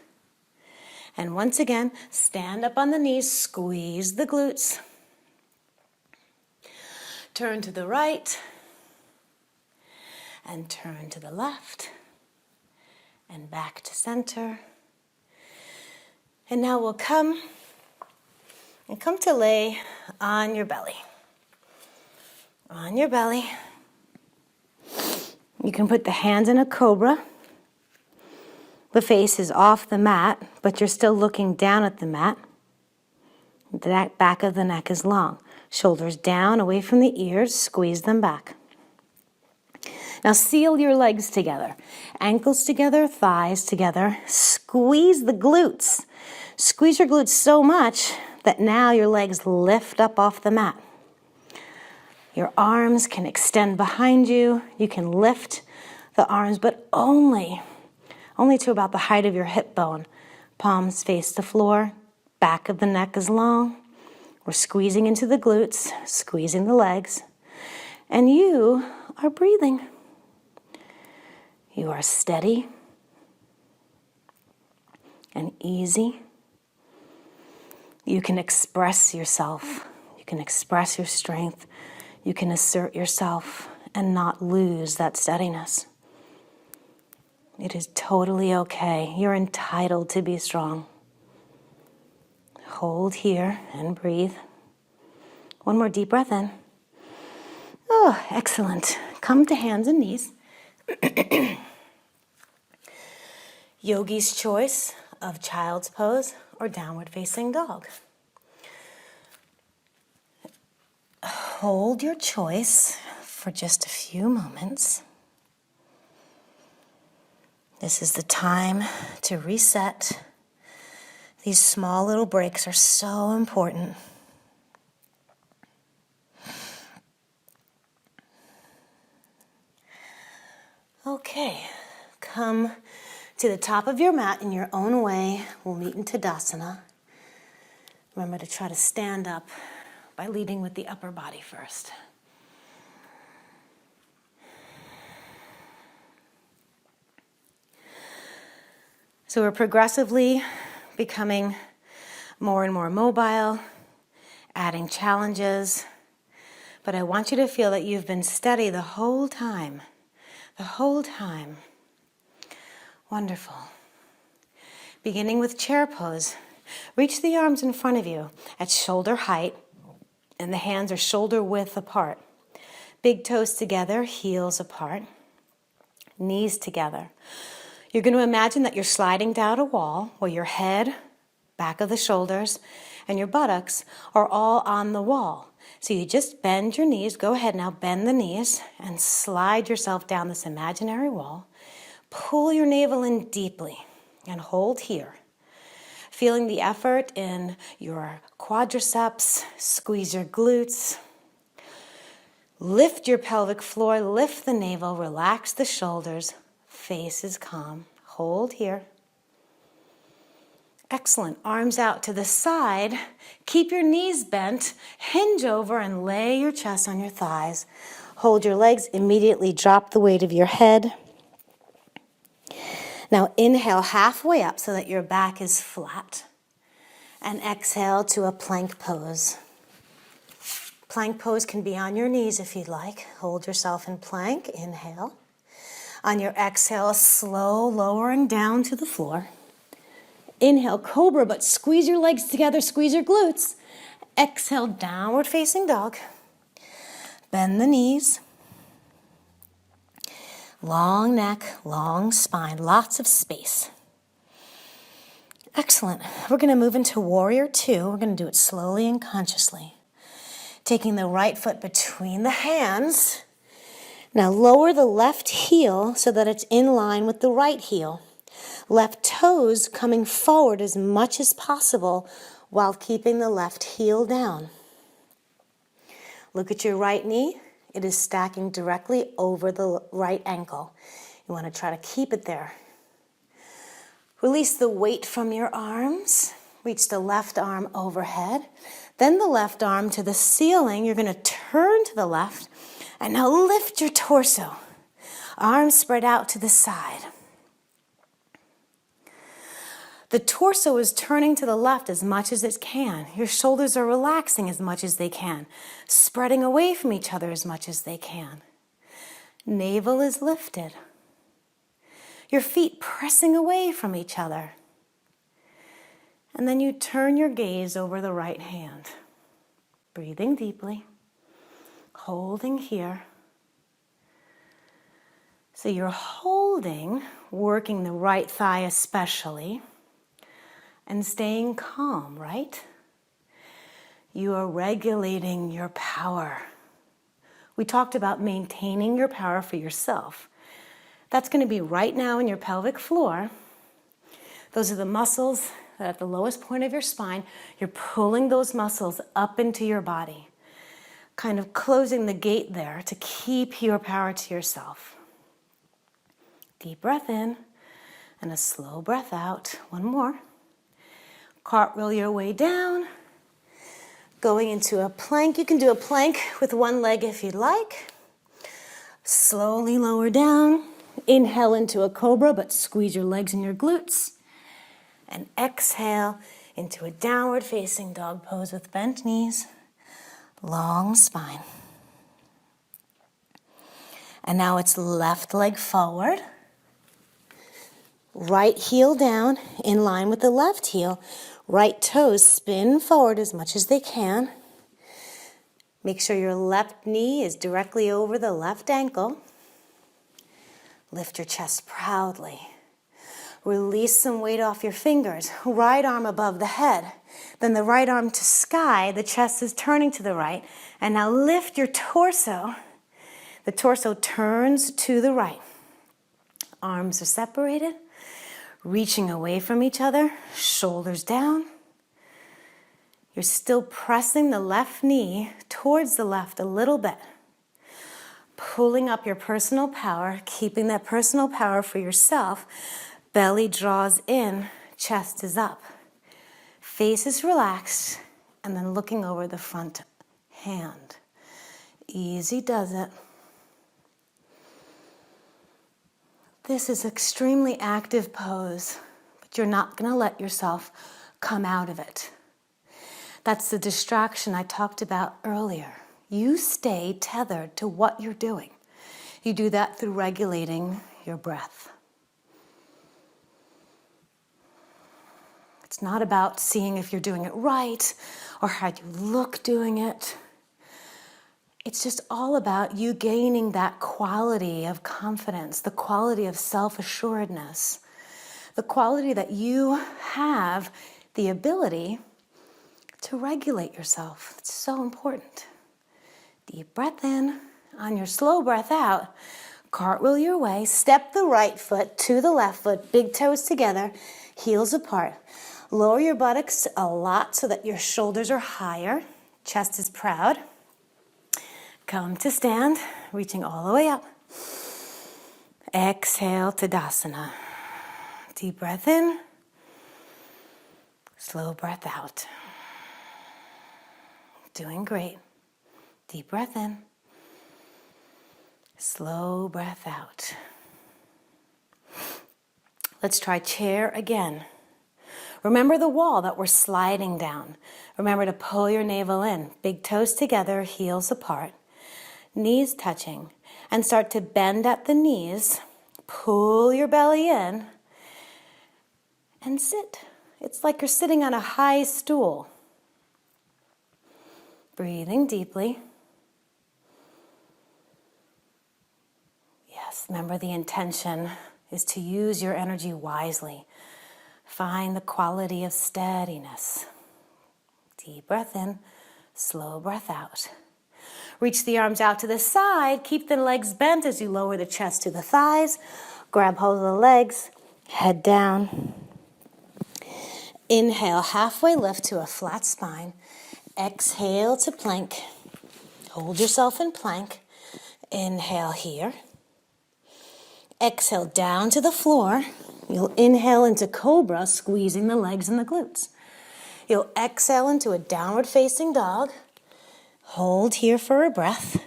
and once again, stand up on the knees, squeeze the glutes, turn to the right, and turn to the left, and back to center. And now we'll come to lay on your belly. On your belly. You can put the hands in a cobra. The face is off the mat, but you're still looking down at the mat. The back of the neck is long. Shoulders down, away from the ears, squeeze them back. Now seal your legs together. Ankles together, thighs together. Squeeze the glutes. Squeeze your glutes so much that now your legs lift up off the mat. Your arms can extend behind you. You can lift the arms, but only to about the height of your hip bone. Palms face the floor. Back of the neck is long. We're squeezing into the glutes, squeezing the legs. And you are breathing. You are steady and easy You can express yourself. You can express your strength. You can assert yourself and not lose that steadiness. It is totally okay. You're entitled to be strong. Hold here and breathe. One more deep breath in. Oh, excellent. Come to hands and knees. Yogi's choice of child's pose or downward facing dog. Hold your choice for just a few moments. This is the time to reset. These small little breaks are so important. Okay, come to the top of your mat in your own way. We'll meet in Tadasana. Remember to try to stand up by leading with the upper body first. So we're progressively becoming more and more mobile, adding challenges, but I want you to feel that you've been steady the whole time. The whole time. Wonderful. Beginning with chair pose. Reach the arms in front of you at shoulder height, and the hands are shoulder width apart. Big toes together, heels apart, knees together. You're going to imagine that you're sliding down a wall where your head, back of the shoulders, and your buttocks are all on the wall. So you just bend your knees. Go ahead now, bend the knees and slide yourself down this imaginary wall. Pull your navel in deeply and hold here. Feeling the effort in your quadriceps, squeeze your glutes. Lift your pelvic floor, lift the navel, relax the shoulders. Face is calm. Hold here. Excellent. Arms out to the side. Keep your knees bent. Hinge over and lay your chest on your thighs. Hold your legs. Immediately drop the weight of your head. Now inhale halfway up so that your back is flat. And exhale to a plank pose. Plank pose can be on your knees if you'd like. Hold yourself in plank. Inhale. On your exhale, slow lowering down to the floor. Inhale, cobra, but squeeze your legs together, squeeze your glutes. Exhale, downward facing dog. Bend the knees. Long neck, long spine, lots of space. Excellent. We're going to move into warrior two. We're going to do it slowly and consciously. Taking the right foot between the hands. Now lower the left heel so that it's in line with the right heel. Left toes coming forward as much as possible while keeping the left heel down. Look at your right knee. It is stacking directly over the right ankle. You want to try to keep it there. Release the weight from your arms. Reach the left arm overhead. Then the left arm to the ceiling. You're going to turn to the left. And now lift your torso. Arms spread out to the side. The torso is turning to the left as much as it can. Your shoulders are relaxing as much as they can. Spreading away from each other as much as they can. Navel is lifted. Your feet pressing away from each other. And then you turn your gaze over the right hand. Breathing deeply. Holding here. So you're holding, working the right thigh especially, and staying calm, right? You are regulating your power. We talked about maintaining your power for yourself. That's going to be right now in your pelvic floor. Those are the muscles that are at the lowest point of your spine. You're pulling those muscles up into your body. Kind of closing the gate there to keep your power to yourself. Deep breath in and a slow breath out. One more. Cartwheel your way down. Going into a plank. You can do a plank with one leg if you'd like. Slowly lower down. Inhale into a cobra, but squeeze your legs and your glutes. And exhale into a downward facing dog pose with bent knees, long spine. And now it's left leg forward, right heel down in line with the left heel. Right toes spin forward as much as they can. Make sure your left knee is directly over the left ankle. Lift your chest proudly. Release some weight off your fingers. Right arm above the head. Then the right arm to sky. The chest is turning to the right. And now lift your torso. The torso turns to the right. Arms are separated, reaching away from each other, shoulders down. You're still pressing the left knee towards the left a little bit. Pulling up your personal power, keeping that personal power for yourself. Belly draws in, chest is up. Face is relaxed, and then looking over the front hand. Easy does it. This is extremely active pose, but you're not going to let yourself come out of it. That's the distraction I talked about earlier. You stay tethered to what you're doing. You do that through regulating your breath. It's not about seeing if you're doing it right or how you look doing it. It's just all about you gaining that quality of confidence, the quality of self-assuredness, the quality that you have the ability to regulate yourself. It's so important. Deep breath in. On your slow breath out, cartwheel your way. Step the right foot to the left foot, big toes together, heels apart. Lower your buttocks a lot so that your shoulders are higher. Chest is proud. Come to stand, reaching all the way up. Exhale, Tadasana. Deep breath in. Slow breath out. Doing great. Deep breath in. Slow breath out. Let's try chair again. Remember the wall that we're sliding down. Remember to pull your navel in. Big toes together, heels apart. Knees touching. And start to bend at the knees. Pull your belly in. And sit. It's like you're sitting on a high stool. Breathing deeply. Yes, remember the intention is to use your energy wisely. Find the quality of steadiness. Deep breath in, slow breath out. Reach the arms out to the side. Keep the legs bent as you lower the chest to the thighs. Grab hold of the legs, head down. Inhale, halfway lift to a flat spine. Exhale to plank. Hold yourself in plank. Inhale here. Exhale down to the floor. You'll inhale into cobra, squeezing the legs and the glutes. You'll exhale into a downward facing dog. Hold here for a breath.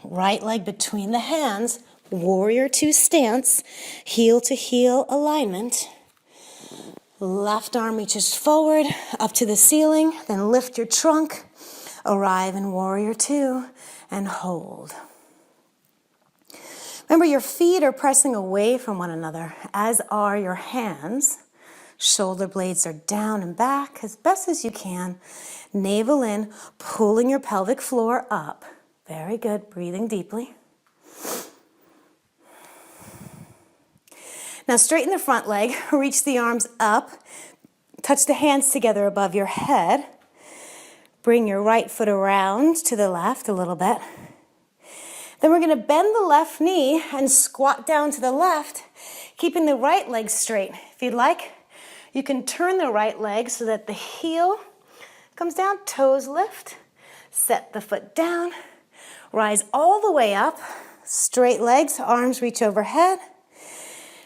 Right leg between the hands, warrior two stance, heel to heel alignment. Left arm reaches forward, up to the ceiling, then lift your trunk, arrive in warrior two, and hold. Remember, your feet are pressing away from one another, as are your hands. Shoulder blades are down and back as best as you can. Navel in, pulling your pelvic floor up. Very good, breathing deeply. Now straighten the front leg, reach the arms up, touch the hands together above your head. Bring your right foot around to the left a little bit. Then we're going to bend the left knee and squat down to the left, keeping the right leg straight. If you'd like, you can turn the right leg so that the heel comes down, toes lift, set the foot down, rise all the way up, straight legs, arms reach overhead,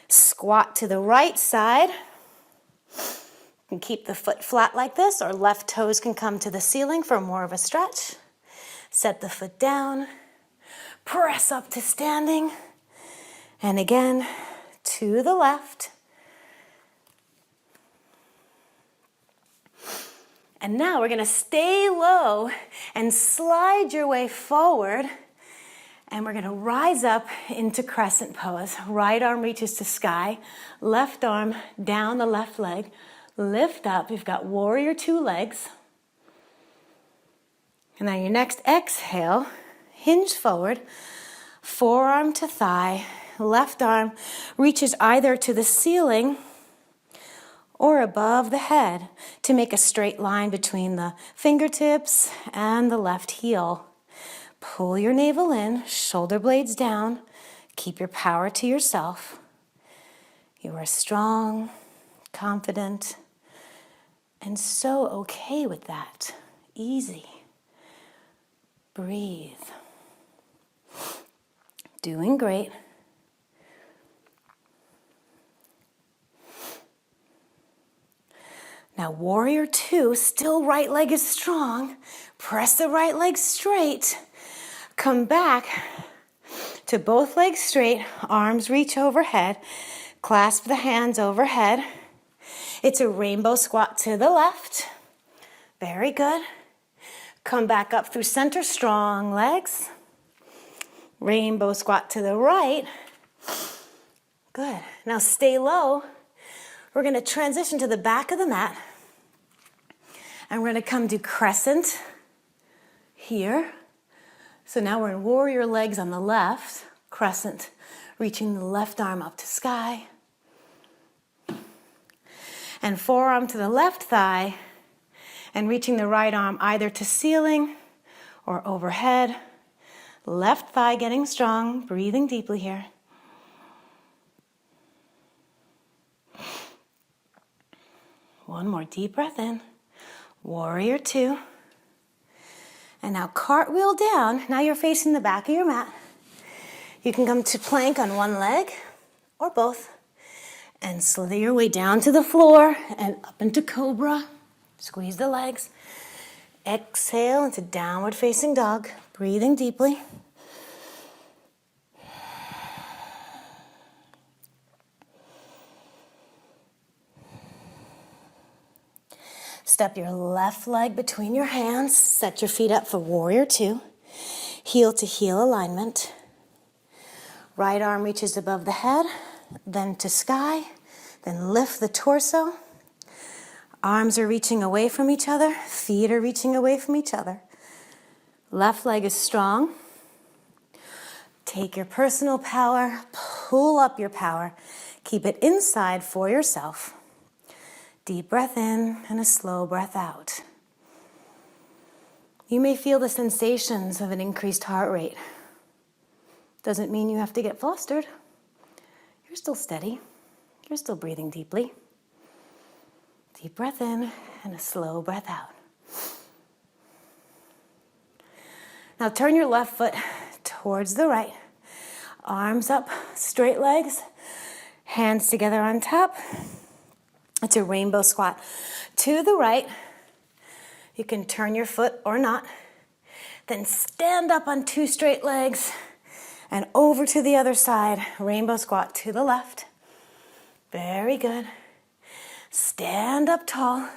squat to the right side. You can keep the foot flat like this, or left toes can come to the ceiling for more of a stretch. Set the foot down. Press up to standing. And again, to the left. And now we're gonna stay low and slide your way forward. And we're gonna rise up into crescent pose. Right arm reaches to sky, left arm down the left leg. Lift up, you've got warrior two legs. And then your next exhale, hinge forward, forearm to thigh, left arm reaches either to the ceiling or above the head to make a straight line between the fingertips and the left heel. Pull your navel in, shoulder blades down, keep your power to yourself. You are strong, confident, and so okay with that. Easy. Breathe. Doing great. Now warrior two, still right leg is strong. Press the right leg straight. Come back to both legs straight, arms reach overhead, clasp the hands overhead. It's a rainbow squat to the left. Very good. Come back up through center, strong legs. Rainbow squat to the right. Good. Now stay low. We're going to transition to the back of the mat. And we're going to come to crescent here. So now we're in warrior legs on the left, crescent, reaching the left arm up to sky. And forearm to the left thigh, and reaching the right arm either to ceiling or overhead. Left thigh getting strong, breathing deeply here. One more deep breath in. Warrior two. And now cartwheel down. Now you're facing the back of your mat. You can come to plank on one leg or both. And slither your way down to the floor and up into cobra. Squeeze the legs. Exhale into downward facing dog. Breathing deeply. Step your left leg between your hands. Set your feet up for warrior two. Heel to heel alignment. Right arm reaches above the head, then to sky, then lift the torso. Arms are reaching away from each other. Feet are reaching away from each other. Left leg is strong. Take your personal power, pull up your power. Keep it inside for yourself. Deep breath in and a slow breath out. You may feel the sensations of an increased heart rate. Doesn't mean you have to get flustered. You're still steady. You're still breathing deeply. Deep breath in and a slow breath out. Now turn your left foot towards the right. Arms up, straight legs, hands together on top. It's a rainbow squat to the right. You can turn your foot or not. Then stand up on two straight legs and over to the other side. Rainbow squat to the left. Very good. Stand up tall.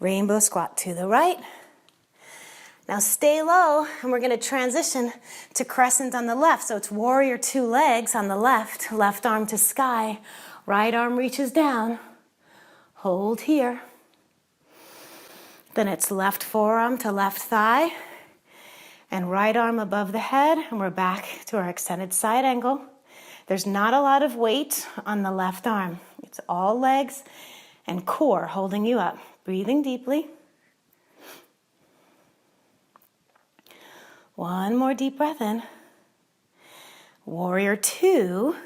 Rainbow squat to the right. Now stay low, and we're going to transition to crescent on the left. So it's warrior two legs on the left. Left arm to sky. Right arm reaches down. Hold here. Then it's left forearm to left thigh. And right arm above the head. And we're back to our extended side angle. There's not a lot of weight on the left arm. It's all legs and core holding you up. Breathing deeply. One more deep breath in. Warrior two.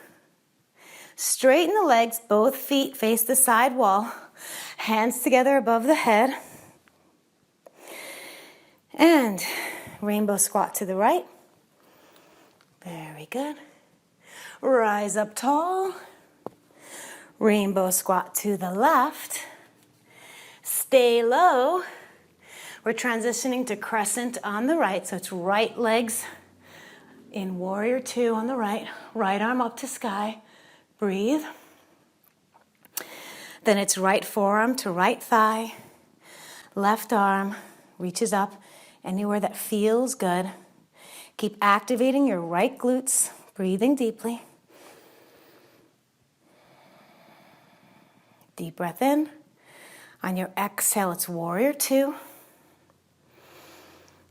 Straighten the legs, both feet face the side wall. Hands together above the head. And rainbow squat to the right. Very good. Rise up tall. Rainbow squat to the left. Stay low. We're transitioning to crescent on the right. So it's right legs in warrior two on the right. Right arm up to sky. Breathe. Then it's right forearm to right thigh. Left arm reaches up anywhere that feels good. Keep activating your right glutes, breathing deeply. Deep breath in. On your exhale, it's warrior two.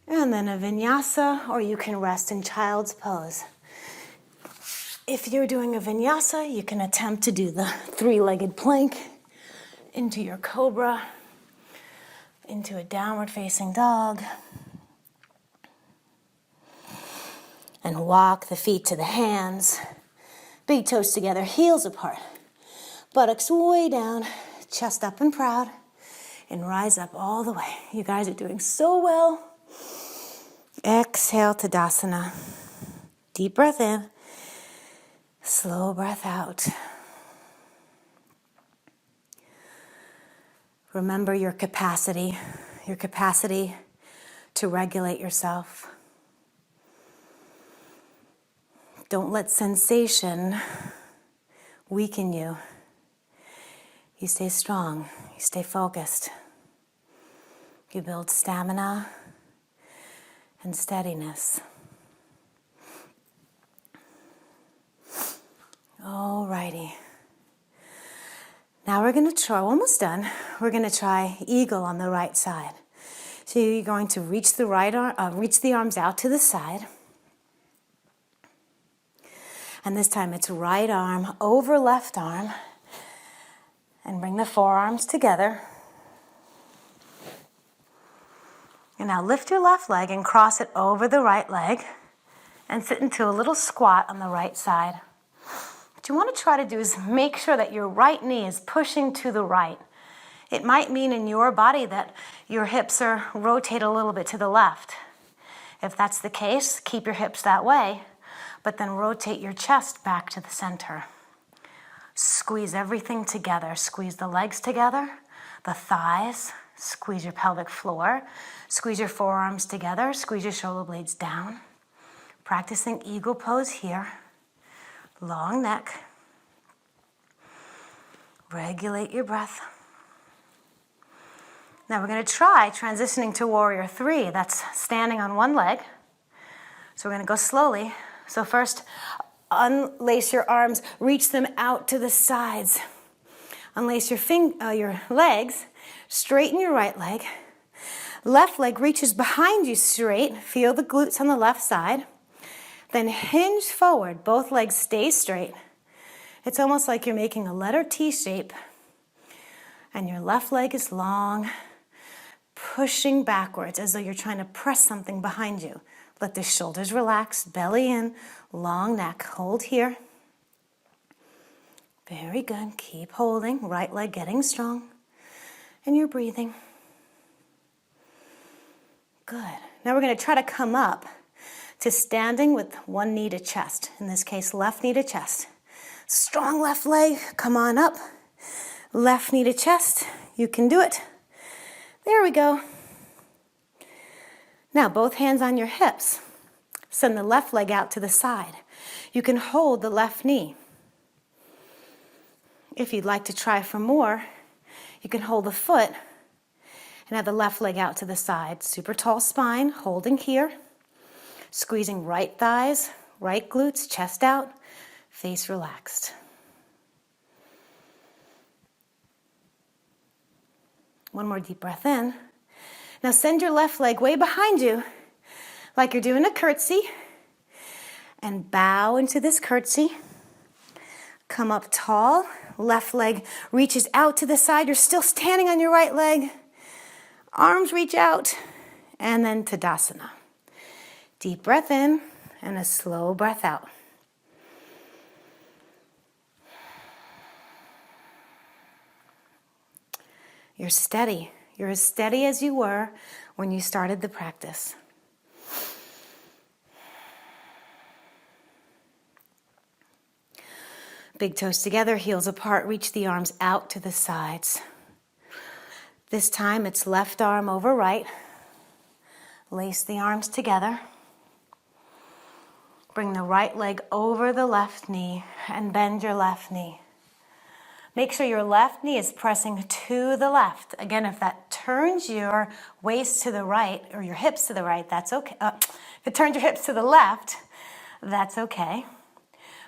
And then a vinyasa, or you can rest in child's pose. If you're doing a vinyasa, you can attempt to do the three-legged plank into your cobra, into a downward facing dog. And walk the feet to the hands. Big toes together, heels apart. Buttocks way down, chest up and proud. And rise up all the way. You guys are doing so well. Exhale, Tadasana. Deep breath in. Slow breath out. Remember your capacity to regulate yourself. Don't let sensation weaken you. You stay strong, you stay focused. You build stamina and steadiness. Alrighty. Now we're going to try, almost done, we're going to try eagle on the right side. So you're going to reach the arms out to the side. And this time it's right arm over left arm. And bring the forearms together. And now lift your left leg and cross it over the right leg. And sit into a little squat on the right side. What you want to try to do is make sure that your right knee is pushing to the right. It might mean in your body that your hips are rotated a little bit to the left. If that's the case, keep your hips that way, but then rotate your chest back to the center. Squeeze everything together. Squeeze the legs together, the thighs, squeeze your pelvic floor, squeeze your forearms together, squeeze your shoulder blades down. Practicing eagle pose here. Long neck. Regulate your breath. Now we're going to try transitioning to warrior three. That's standing on one leg. So we're going to go slowly. So first, unlace your arms, reach them out to the sides. Unlace your legs, straighten your right leg. Left leg reaches behind you straight. Feel the glutes on the left side. Then hinge forward. Both legs stay straight. It's almost like you're making a letter T shape. And your left leg is long, pushing backwards as though you're trying to press something behind you. Let the shoulders relax, belly in, long neck. Hold here. Very good. Keep holding. Right leg getting strong. And you're breathing. Good. Now we're going to try to come up to standing with one knee to chest. In this case, left knee to chest. Strong left leg. Come on up. Left knee to chest. You can do it. There we go. Now both hands on your hips. Send the left leg out to the side. You can hold the left knee. If you'd like to try for more, you can hold the foot and have the left leg out to the side. Super tall spine, holding here. Squeezing right thighs, right glutes, chest out, face relaxed. One more deep breath in. Now send your left leg way behind you, like you're doing a curtsy, and bow into this curtsy. Come up tall, left leg reaches out to the side. You're still standing on your right leg. Arms reach out, and then Tadasana. Deep breath in and a slow breath out. You're steady. You're as steady as you were when you started the practice. Big toes together, heels apart, reach the arms out to the sides. This time it's left arm over right. Lace the arms together. Bring the right leg over the left knee and bend your left knee. Make sure your left knee is pressing to the left. Again, if that turns your waist to the right or your hips to the right, that's okay. If it turns your hips to the left, that's okay.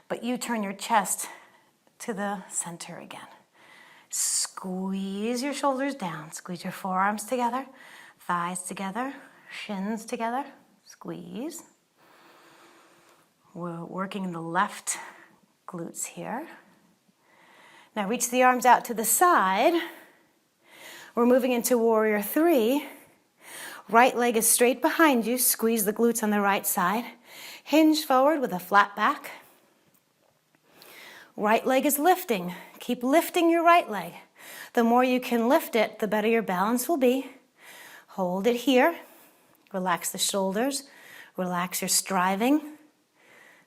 But you turn your chest to the center again. Squeeze your shoulders down. Squeeze your forearms together, thighs together, shins together. Squeeze. We're working the left glutes here. Now reach the arms out to the side. We're moving into warrior 3. Right leg is straight behind you. Squeeze the glutes on the right side. Hinge forward with a flat back. Right leg is lifting. Keep lifting your right leg. The more you can lift it, the better your balance will be. Hold it here. Relax the shoulders. Relax your striving.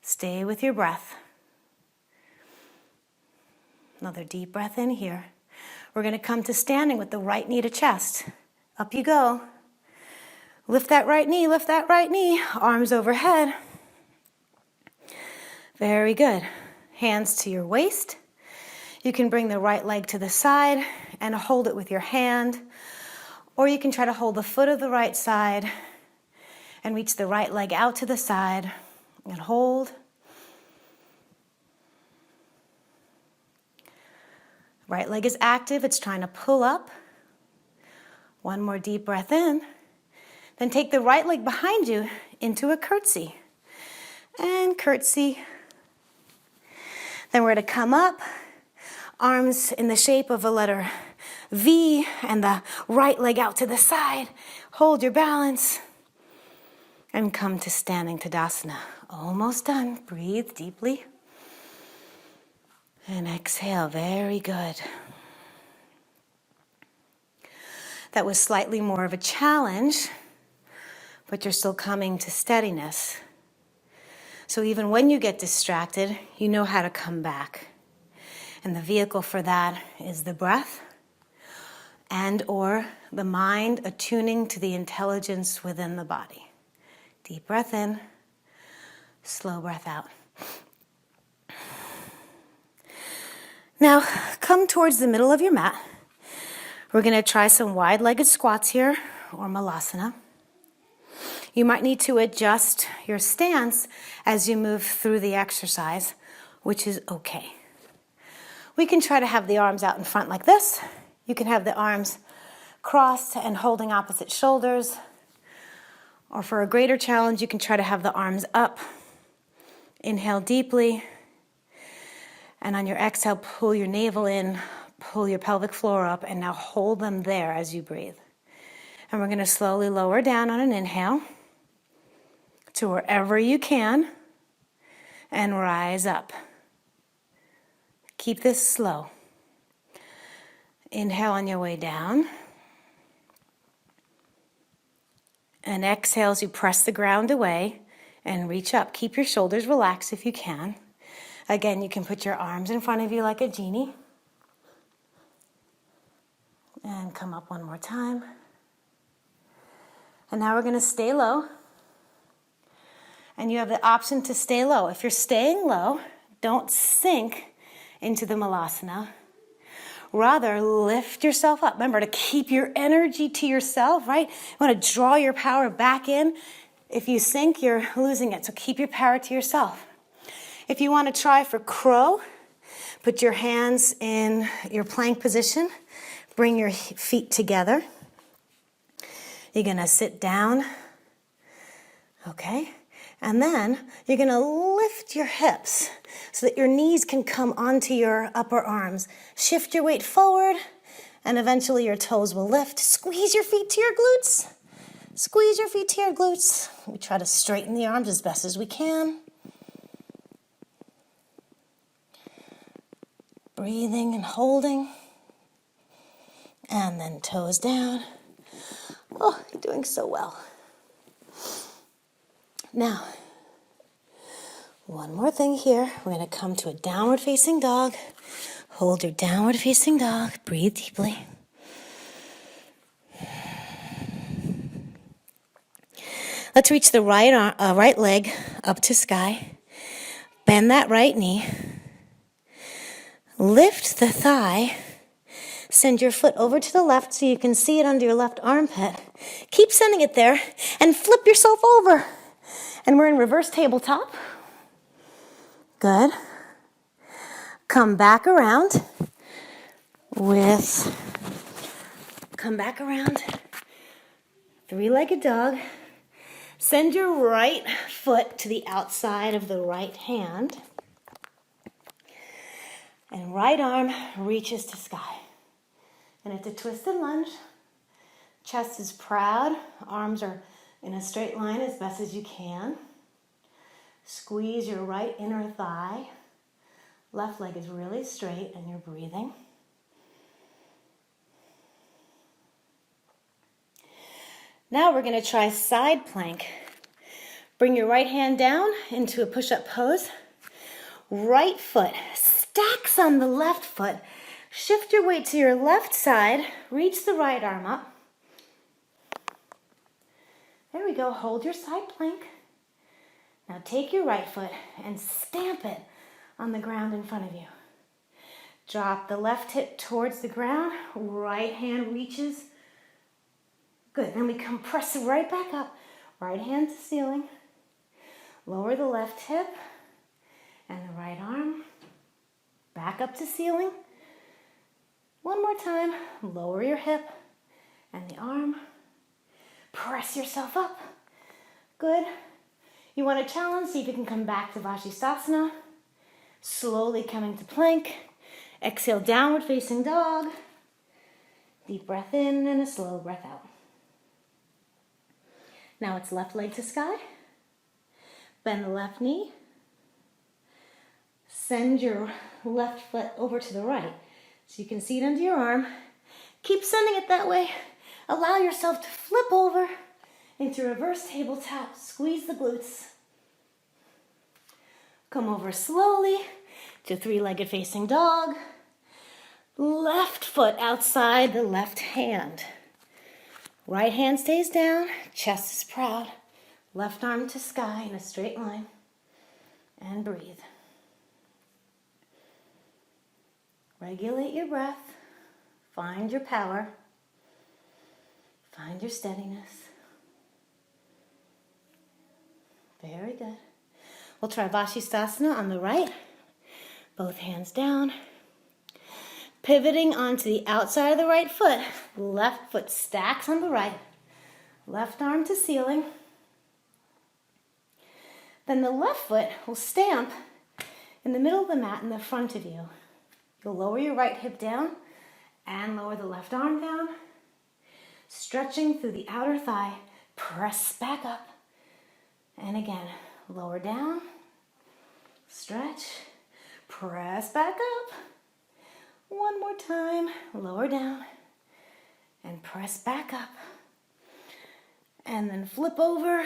Stay with your breath. Another deep breath in here. We're going to come to standing with the right knee to chest. Up you go. Lift that right knee, lift that right knee. Arms overhead. Very good. Hands to your waist. You can bring the right leg to the side and hold it with your hand. Or you can try to hold the foot of the right side and reach the right leg out to the side and hold. Right leg is active. It's trying to pull up. One more deep breath in. Then take the right leg behind you into a curtsy. And curtsy. Then we're going to come up. Arms in the shape of a letter V and the right leg out to the side. Hold your balance. And come to standing Tadasana. Almost done. Breathe deeply. And exhale, very good. That was slightly more of a challenge, but you're still coming to steadiness. So even when you get distracted, you know how to come back. And the vehicle for that is the breath and or the mind attuning to the intelligence within the body. Deep breath in, slow breath out. Now, come towards the middle of your mat. We're going to try some wide-legged squats here, or malasana. You might need to adjust your stance as you move through the exercise, which is okay. We can try to have the arms out in front like this. You can have the arms crossed and holding opposite shoulders. Or for a greater challenge, you can try to have the arms up. Inhale deeply. And on your exhale, pull your navel in, pull your pelvic floor up, and now hold them there as you breathe. And we're going to slowly lower down on an inhale to wherever you can and rise up. Keep this slow. Inhale on your way down. And exhale as you press the ground away and reach up. Keep your shoulders relaxed if you can. Again, you can put your arms in front of you like a genie. And come up one more time. And now we're going to stay low. And you have the option to stay low. If you're staying low, don't sink into the malasana. Rather, lift yourself up. Remember to keep your energy to yourself, right? You want to draw your power back in. If you sink, you're losing it. So keep your power to yourself. If you want to try for crow, put your hands in your plank position. Bring your feet together. You're going to sit down. Okay. And then you're going to lift your hips so that your knees can come onto your upper arms. Shift your weight forward, and eventually your toes will lift. Squeeze your feet to your glutes. Squeeze your feet to your glutes. We try to straighten the arms as best as we can. Breathing and holding. And then toes down. Oh, you're doing so well. Now, one more thing here. We're going to come to a downward facing dog. Hold your downward facing dog. Breathe deeply. Let's reach the right leg up to sky. Bend that right knee. Lift the thigh. Send your foot over to the left so you can see it under your left armpit. Keep sending it there and flip yourself over. And we're in reverse tabletop. Good. Come back around three-legged dog. Send your right foot to the outside of the right hand. And right arm reaches to sky. And it's a twisted lunge. Chest is proud. Arms are in a straight line as best as you can. Squeeze your right inner thigh. Left leg is really straight and you're breathing. Now we're going to try side plank. Bring your right hand down into a push-up pose. Right foot stacks on the left foot. Shift your weight to your left side. Reach the right arm up. There we go. Hold your side plank. Now take your right foot and stamp it on the ground in front of you. Drop the left hip towards the ground. Right hand reaches. Good. Then we compress it right back up. Right hand to ceiling. Lower the left hip and the right arm. Back up to ceiling. One more time. Lower your hip and the arm. Press yourself up. Good. You want to challenge, see if you can come back to Vashisthasana. Slowly coming to plank. Exhale, downward facing dog. Deep breath in and a slow breath out. Now it's left leg to sky. Bend the left knee. Send your left foot over to the right so you can see it under your arm. Keep sending it that way. Allow yourself to flip over into reverse tabletop. Squeeze the glutes. Come over slowly to three-legged facing dog. Left foot outside the left hand. Right hand stays down. Chest is proud. Left arm to sky in a straight line. And breathe. Regulate your breath. Find your power. Find your steadiness. Very good. We'll try Vashisthasana on the right. Both hands down. Pivoting onto the outside of the right foot. Left foot stacks on the right. Left arm to ceiling. Then the left foot will stamp in the middle of the mat in the front of you. You'll lower your right hip down and lower the left arm down. Stretching through the outer thigh, press back up. And again, lower down, stretch, press back up. One more time, lower down, and press back up. And then flip over,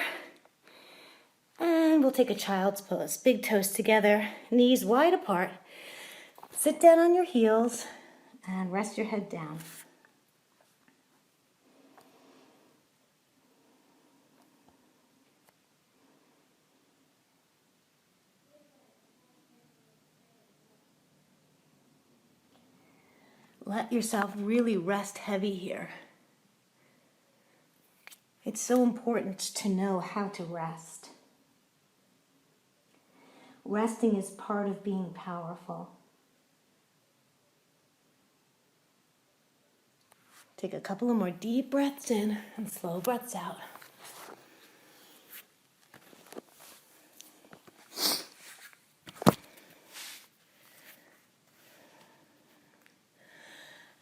and we'll take a child's pose. Big toes together, knees wide apart. Sit down on your heels, and rest your head down. Let yourself really rest heavy here. It's so important to know how to rest. Resting is part of being powerful. Take a couple of more deep breaths in and slow breaths out.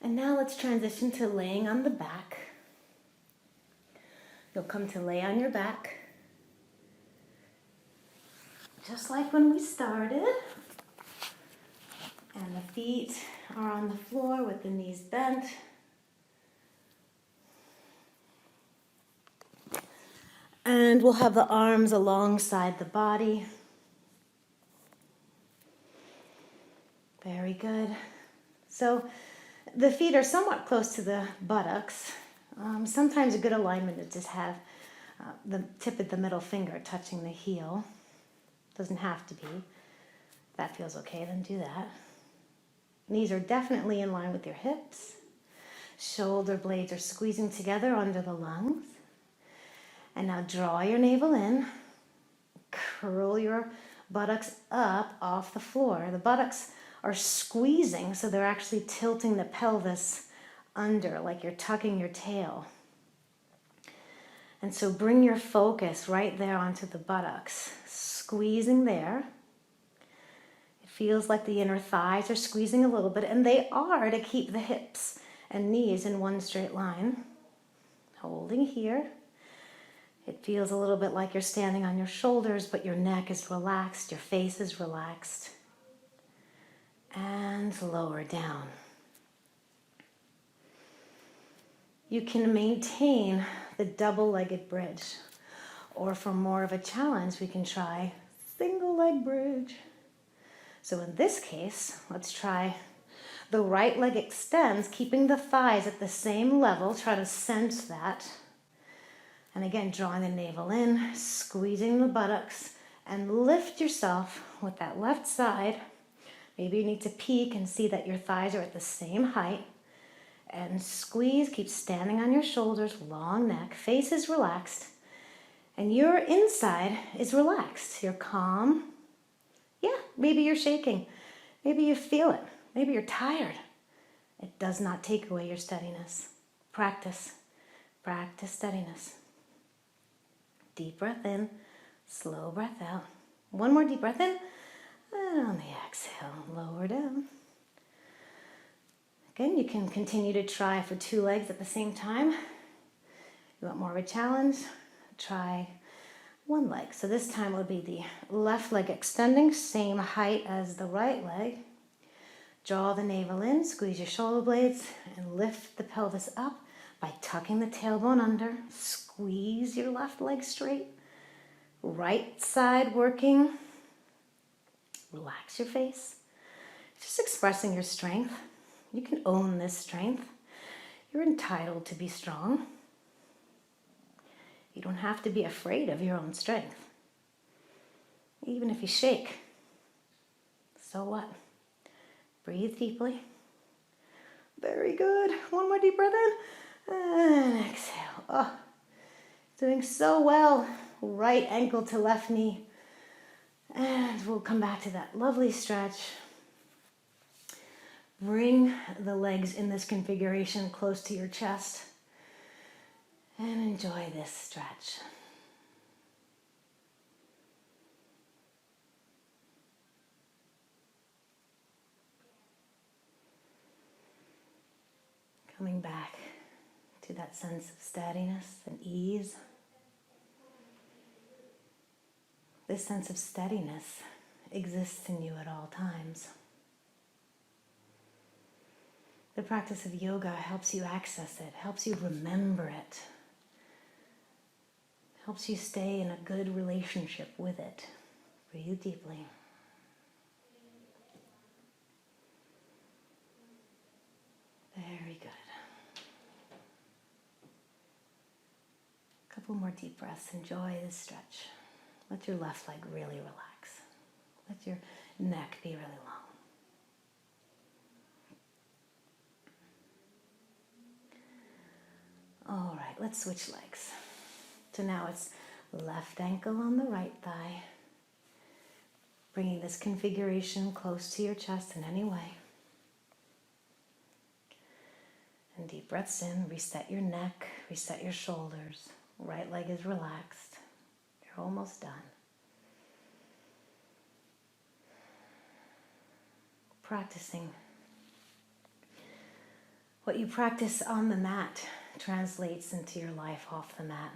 And now let's transition to laying on the back. You'll come to lay on your back. Just like when we started. And the feet are on the floor with the knees bent. And we'll have the arms alongside the body. Very good. So the feet are somewhat close to the buttocks. Sometimes a good alignment is to have the tip of the middle finger touching the heel. Doesn't have to be. If that feels okay, then do that. Knees are definitely in line with your hips. Shoulder blades are squeezing together under the lungs. And now draw your navel in. Curl your buttocks up off the floor. The buttocks are squeezing, so they're actually tilting the pelvis under, like you're tucking your tail. And so bring your focus right there onto the buttocks, squeezing there. It feels like the inner thighs are squeezing a little bit, and they are to keep the hips and knees in one straight line. Holding here. It feels a little bit like you're standing on your shoulders, but your neck is relaxed, your face is relaxed. And lower down. You can maintain the double-legged bridge, or for more of a challenge, we can try single leg bridge. So in this case, let's try the right leg extends, keeping the thighs at the same level. Try to sense that. And again, drawing the navel in, squeezing the buttocks, and lift yourself with that left side. Maybe you need to peek and see that your thighs are at the same height. And squeeze, keep standing on your shoulders, long neck, face is relaxed. And your inside is relaxed. You're calm. Yeah, maybe you're shaking. Maybe you feel it. Maybe you're tired. It does not take away your steadiness. Practice. Practice steadiness. Deep breath in, slow breath out. One more deep breath in, and on the exhale, lower down. Again, you can continue to try for 2 legs at the same time. You want more of a challenge? Try 1 leg. So this time it would be the left leg extending, same height as the right leg. Draw the navel in, squeeze your shoulder blades, and lift the pelvis up by tucking the tailbone under. Squeeze your left leg straight. Right side working. Relax your face. Just expressing your strength. You can own this strength. You're entitled to be strong. You don't have to be afraid of your own strength. Even if you shake, so what? Breathe deeply. Very good. 1 more deep breath in. And exhale. Oh, doing so well. Right ankle to left knee. And we'll come back to that lovely stretch. Bring the legs in this configuration close to your chest and enjoy this stretch. Coming back to that sense of steadiness and ease. This sense of steadiness exists in you at all times. The practice of yoga helps you access it, helps you remember it, helps you stay in a good relationship with it. Breathe deeply. Very good. A couple more deep breaths. Enjoy this stretch. Let your left leg really relax. Let your neck be really long. All right, let's switch legs. So now it's left ankle on the right thigh. Bringing this configuration close to your chest in any way. And deep breaths in, reset your neck, reset your shoulders. Right leg is relaxed. You're almost done. Practicing. What you practice on the mat translates into your life off the mat.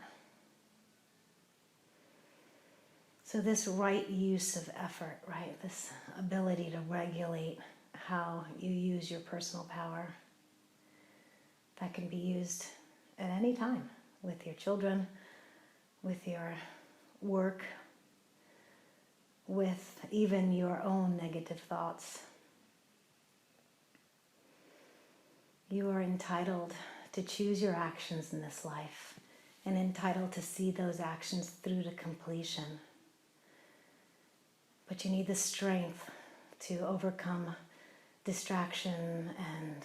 So this right use of effort, right? This ability to regulate how you use your personal power, that can be used at any time with your children, with your work, with even your own negative thoughts. You are entitled to choose your actions in this life and entitled to see those actions through to completion. But you need the strength to overcome distraction and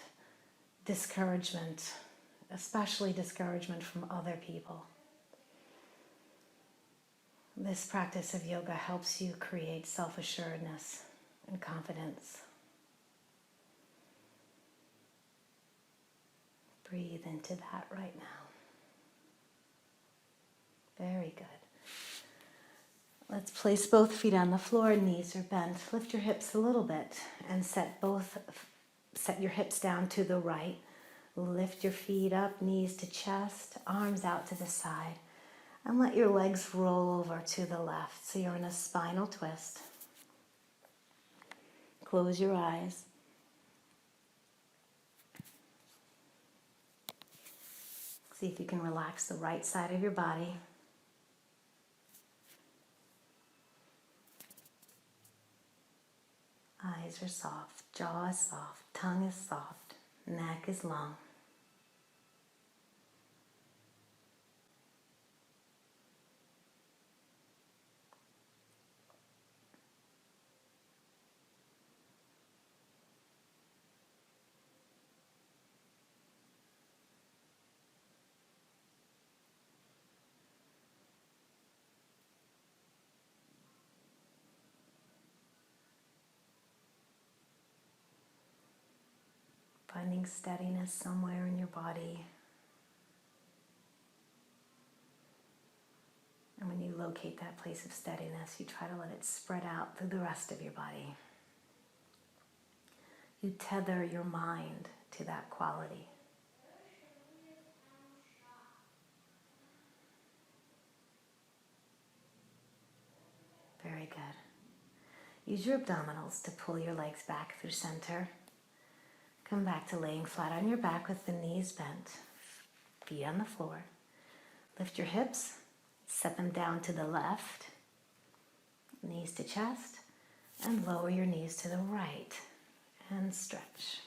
discouragement, especially discouragement from other people. This practice of yoga helps you create self-assuredness and confidence. Breathe into that right now. Very good. Let's place both feet on the floor, knees are bent. Lift your hips a little bit and set your hips down to the right. Lift your feet up, knees to chest, arms out to the side. And let your legs roll over to the left. So you're in a spinal twist. Close your eyes. See if you can relax the right side of your body. Eyes are soft, jaw is soft, tongue is soft, neck is long. Finding steadiness somewhere in your body. And when you locate that place of steadiness, you try to let it spread out through the rest of your body. You tether your mind to that quality. Very good. Use your abdominals to pull your legs back through center. Come back to laying flat on your back with the knees bent, feet on the floor. Lift your hips, set them down to the left, knees to chest, and lower your knees to the right, and stretch.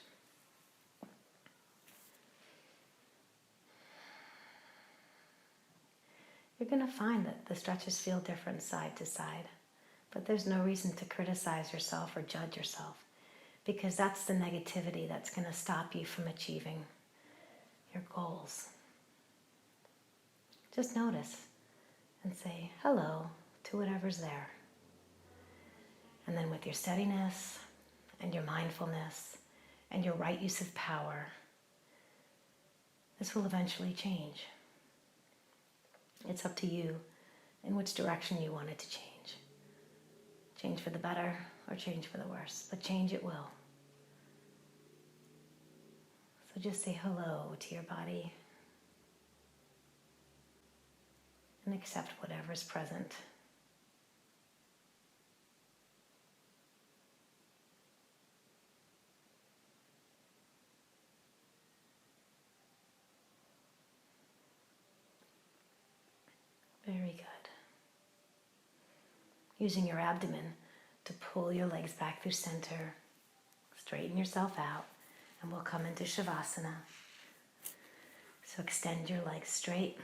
You're going to find that the stretches feel different side to side, but there's no reason to criticize yourself or judge yourself, because that's the negativity that's going to stop you from achieving your goals. Just notice and say hello to whatever's there. And then with your steadiness and your mindfulness and your right use of power, this will eventually change. It's up to you in which direction you want it to change. Change for the better or change for the worse, but change it will. So just say hello to your body and accept whatever is present. Very good. Using your abdomen to pull your legs back through center, straighten yourself out, and we'll come into Shavasana. So extend your legs straight.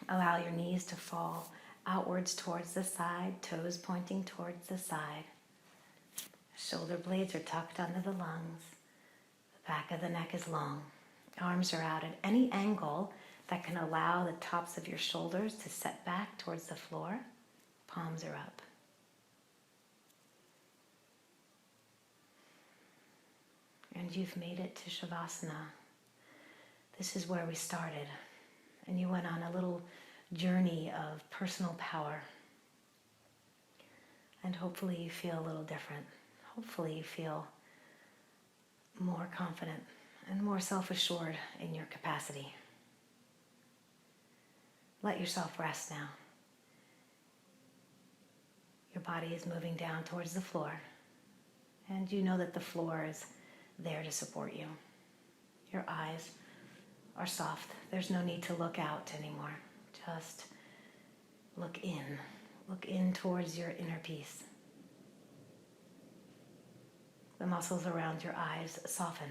Allow your knees to fall outwards towards the side, toes pointing towards the side. Shoulder blades are tucked under the lungs. The back of the neck is long. Arms are out at any angle that can allow the tops of your shoulders to set back towards the floor. Palms are up. And you've made it to Shavasana. This is where we started. And you went on a little journey of personal power. And hopefully you feel a little different. Hopefully you feel more confident and more self-assured in your capacity. Let yourself rest now. Your body is moving down towards the floor, and you know that the floor is there to support you. Your eyes are soft. There's no need to look out anymore. Just look in. Look in towards your inner peace. The muscles around your eyes soften,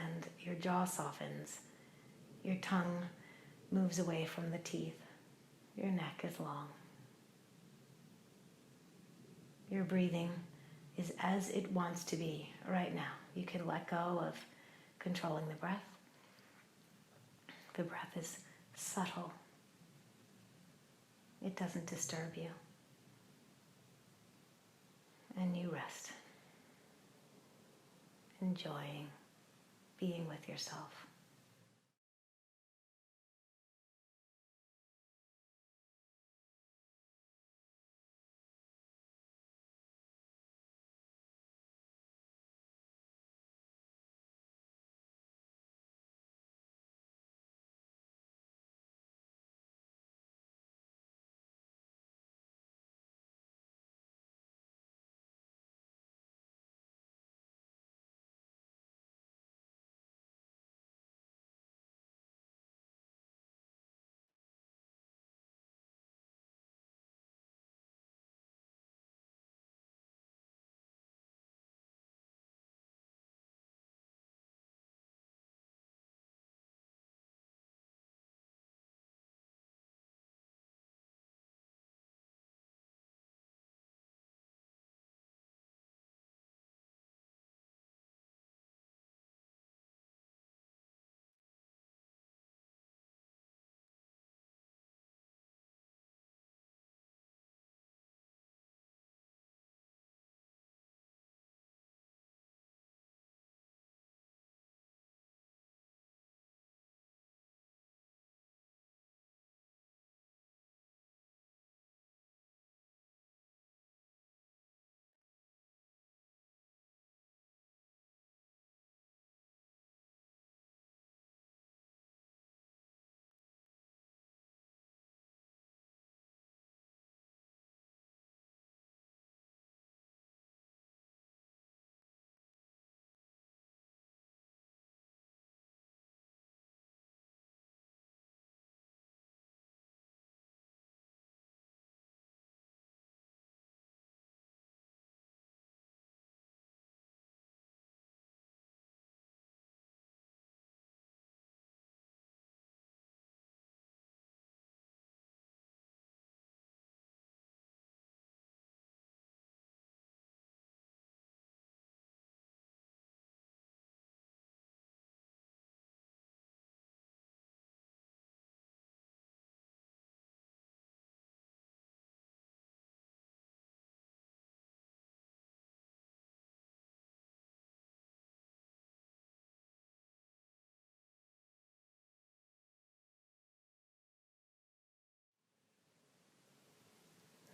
and your jaw softens. Your tongue moves away from the teeth. Your neck is long. Your breathing is as it wants to be right now. You can let go of controlling the breath. The breath is subtle. It doesn't disturb you. And you rest, enjoying being with yourself.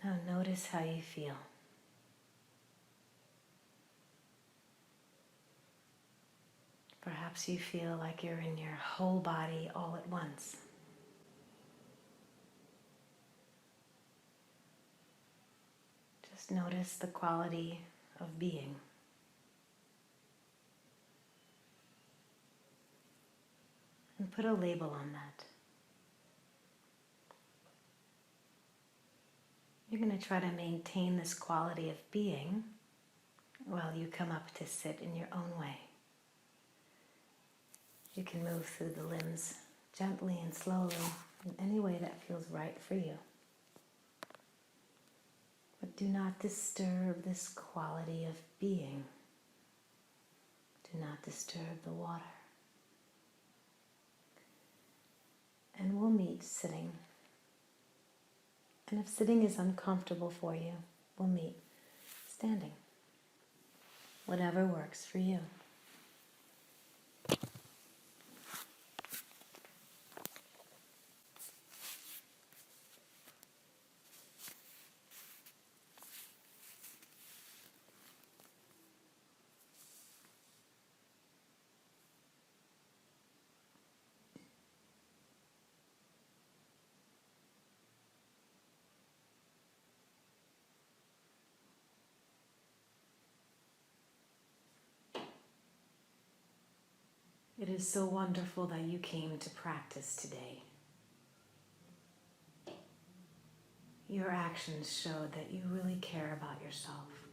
Now notice how you feel. Perhaps you feel like you're in your whole body all at once. Just notice the quality of being. And put a label on that. You're going to try to maintain this quality of being while you come up to sit in your own way. You can move through the limbs gently and slowly in any way that feels right for you. But do not disturb this quality of being. Do not disturb the water. And we'll meet sitting. And if sitting is uncomfortable for you, we'll meet standing. Whatever works for you. It is so wonderful that you came to practice today. Your actions show that you really care about yourself.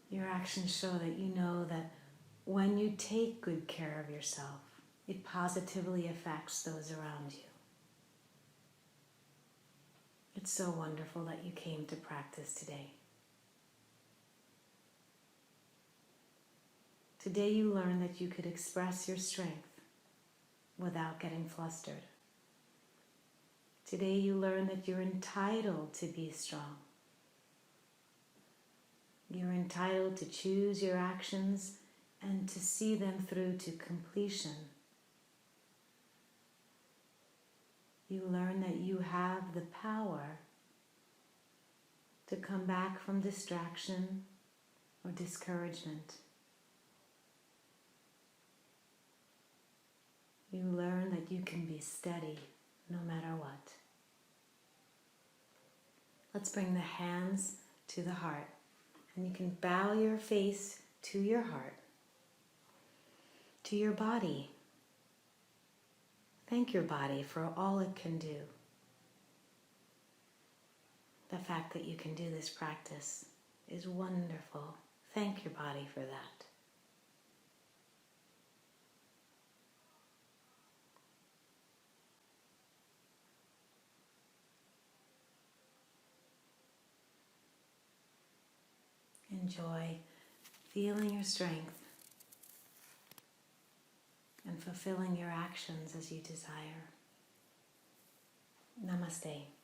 Your actions show that you know that when you take good care of yourself, it positively affects those around you. It's so wonderful that you came to practice today. Today you learned that you could express your strength without getting flustered. Today you learned that you're entitled to be strong. You're entitled to choose your actions and to see them through to completion. You learn that you have the power to come back from distraction or discouragement. You learn that you can be steady no matter what. Let's bring the hands to the heart, and you can bow your face to your heart, to your body. Thank your body for all it can do. The fact that you can do this practice is wonderful. Thank your body for that. Enjoy feeling your strength and fulfilling your actions as you desire. Namaste.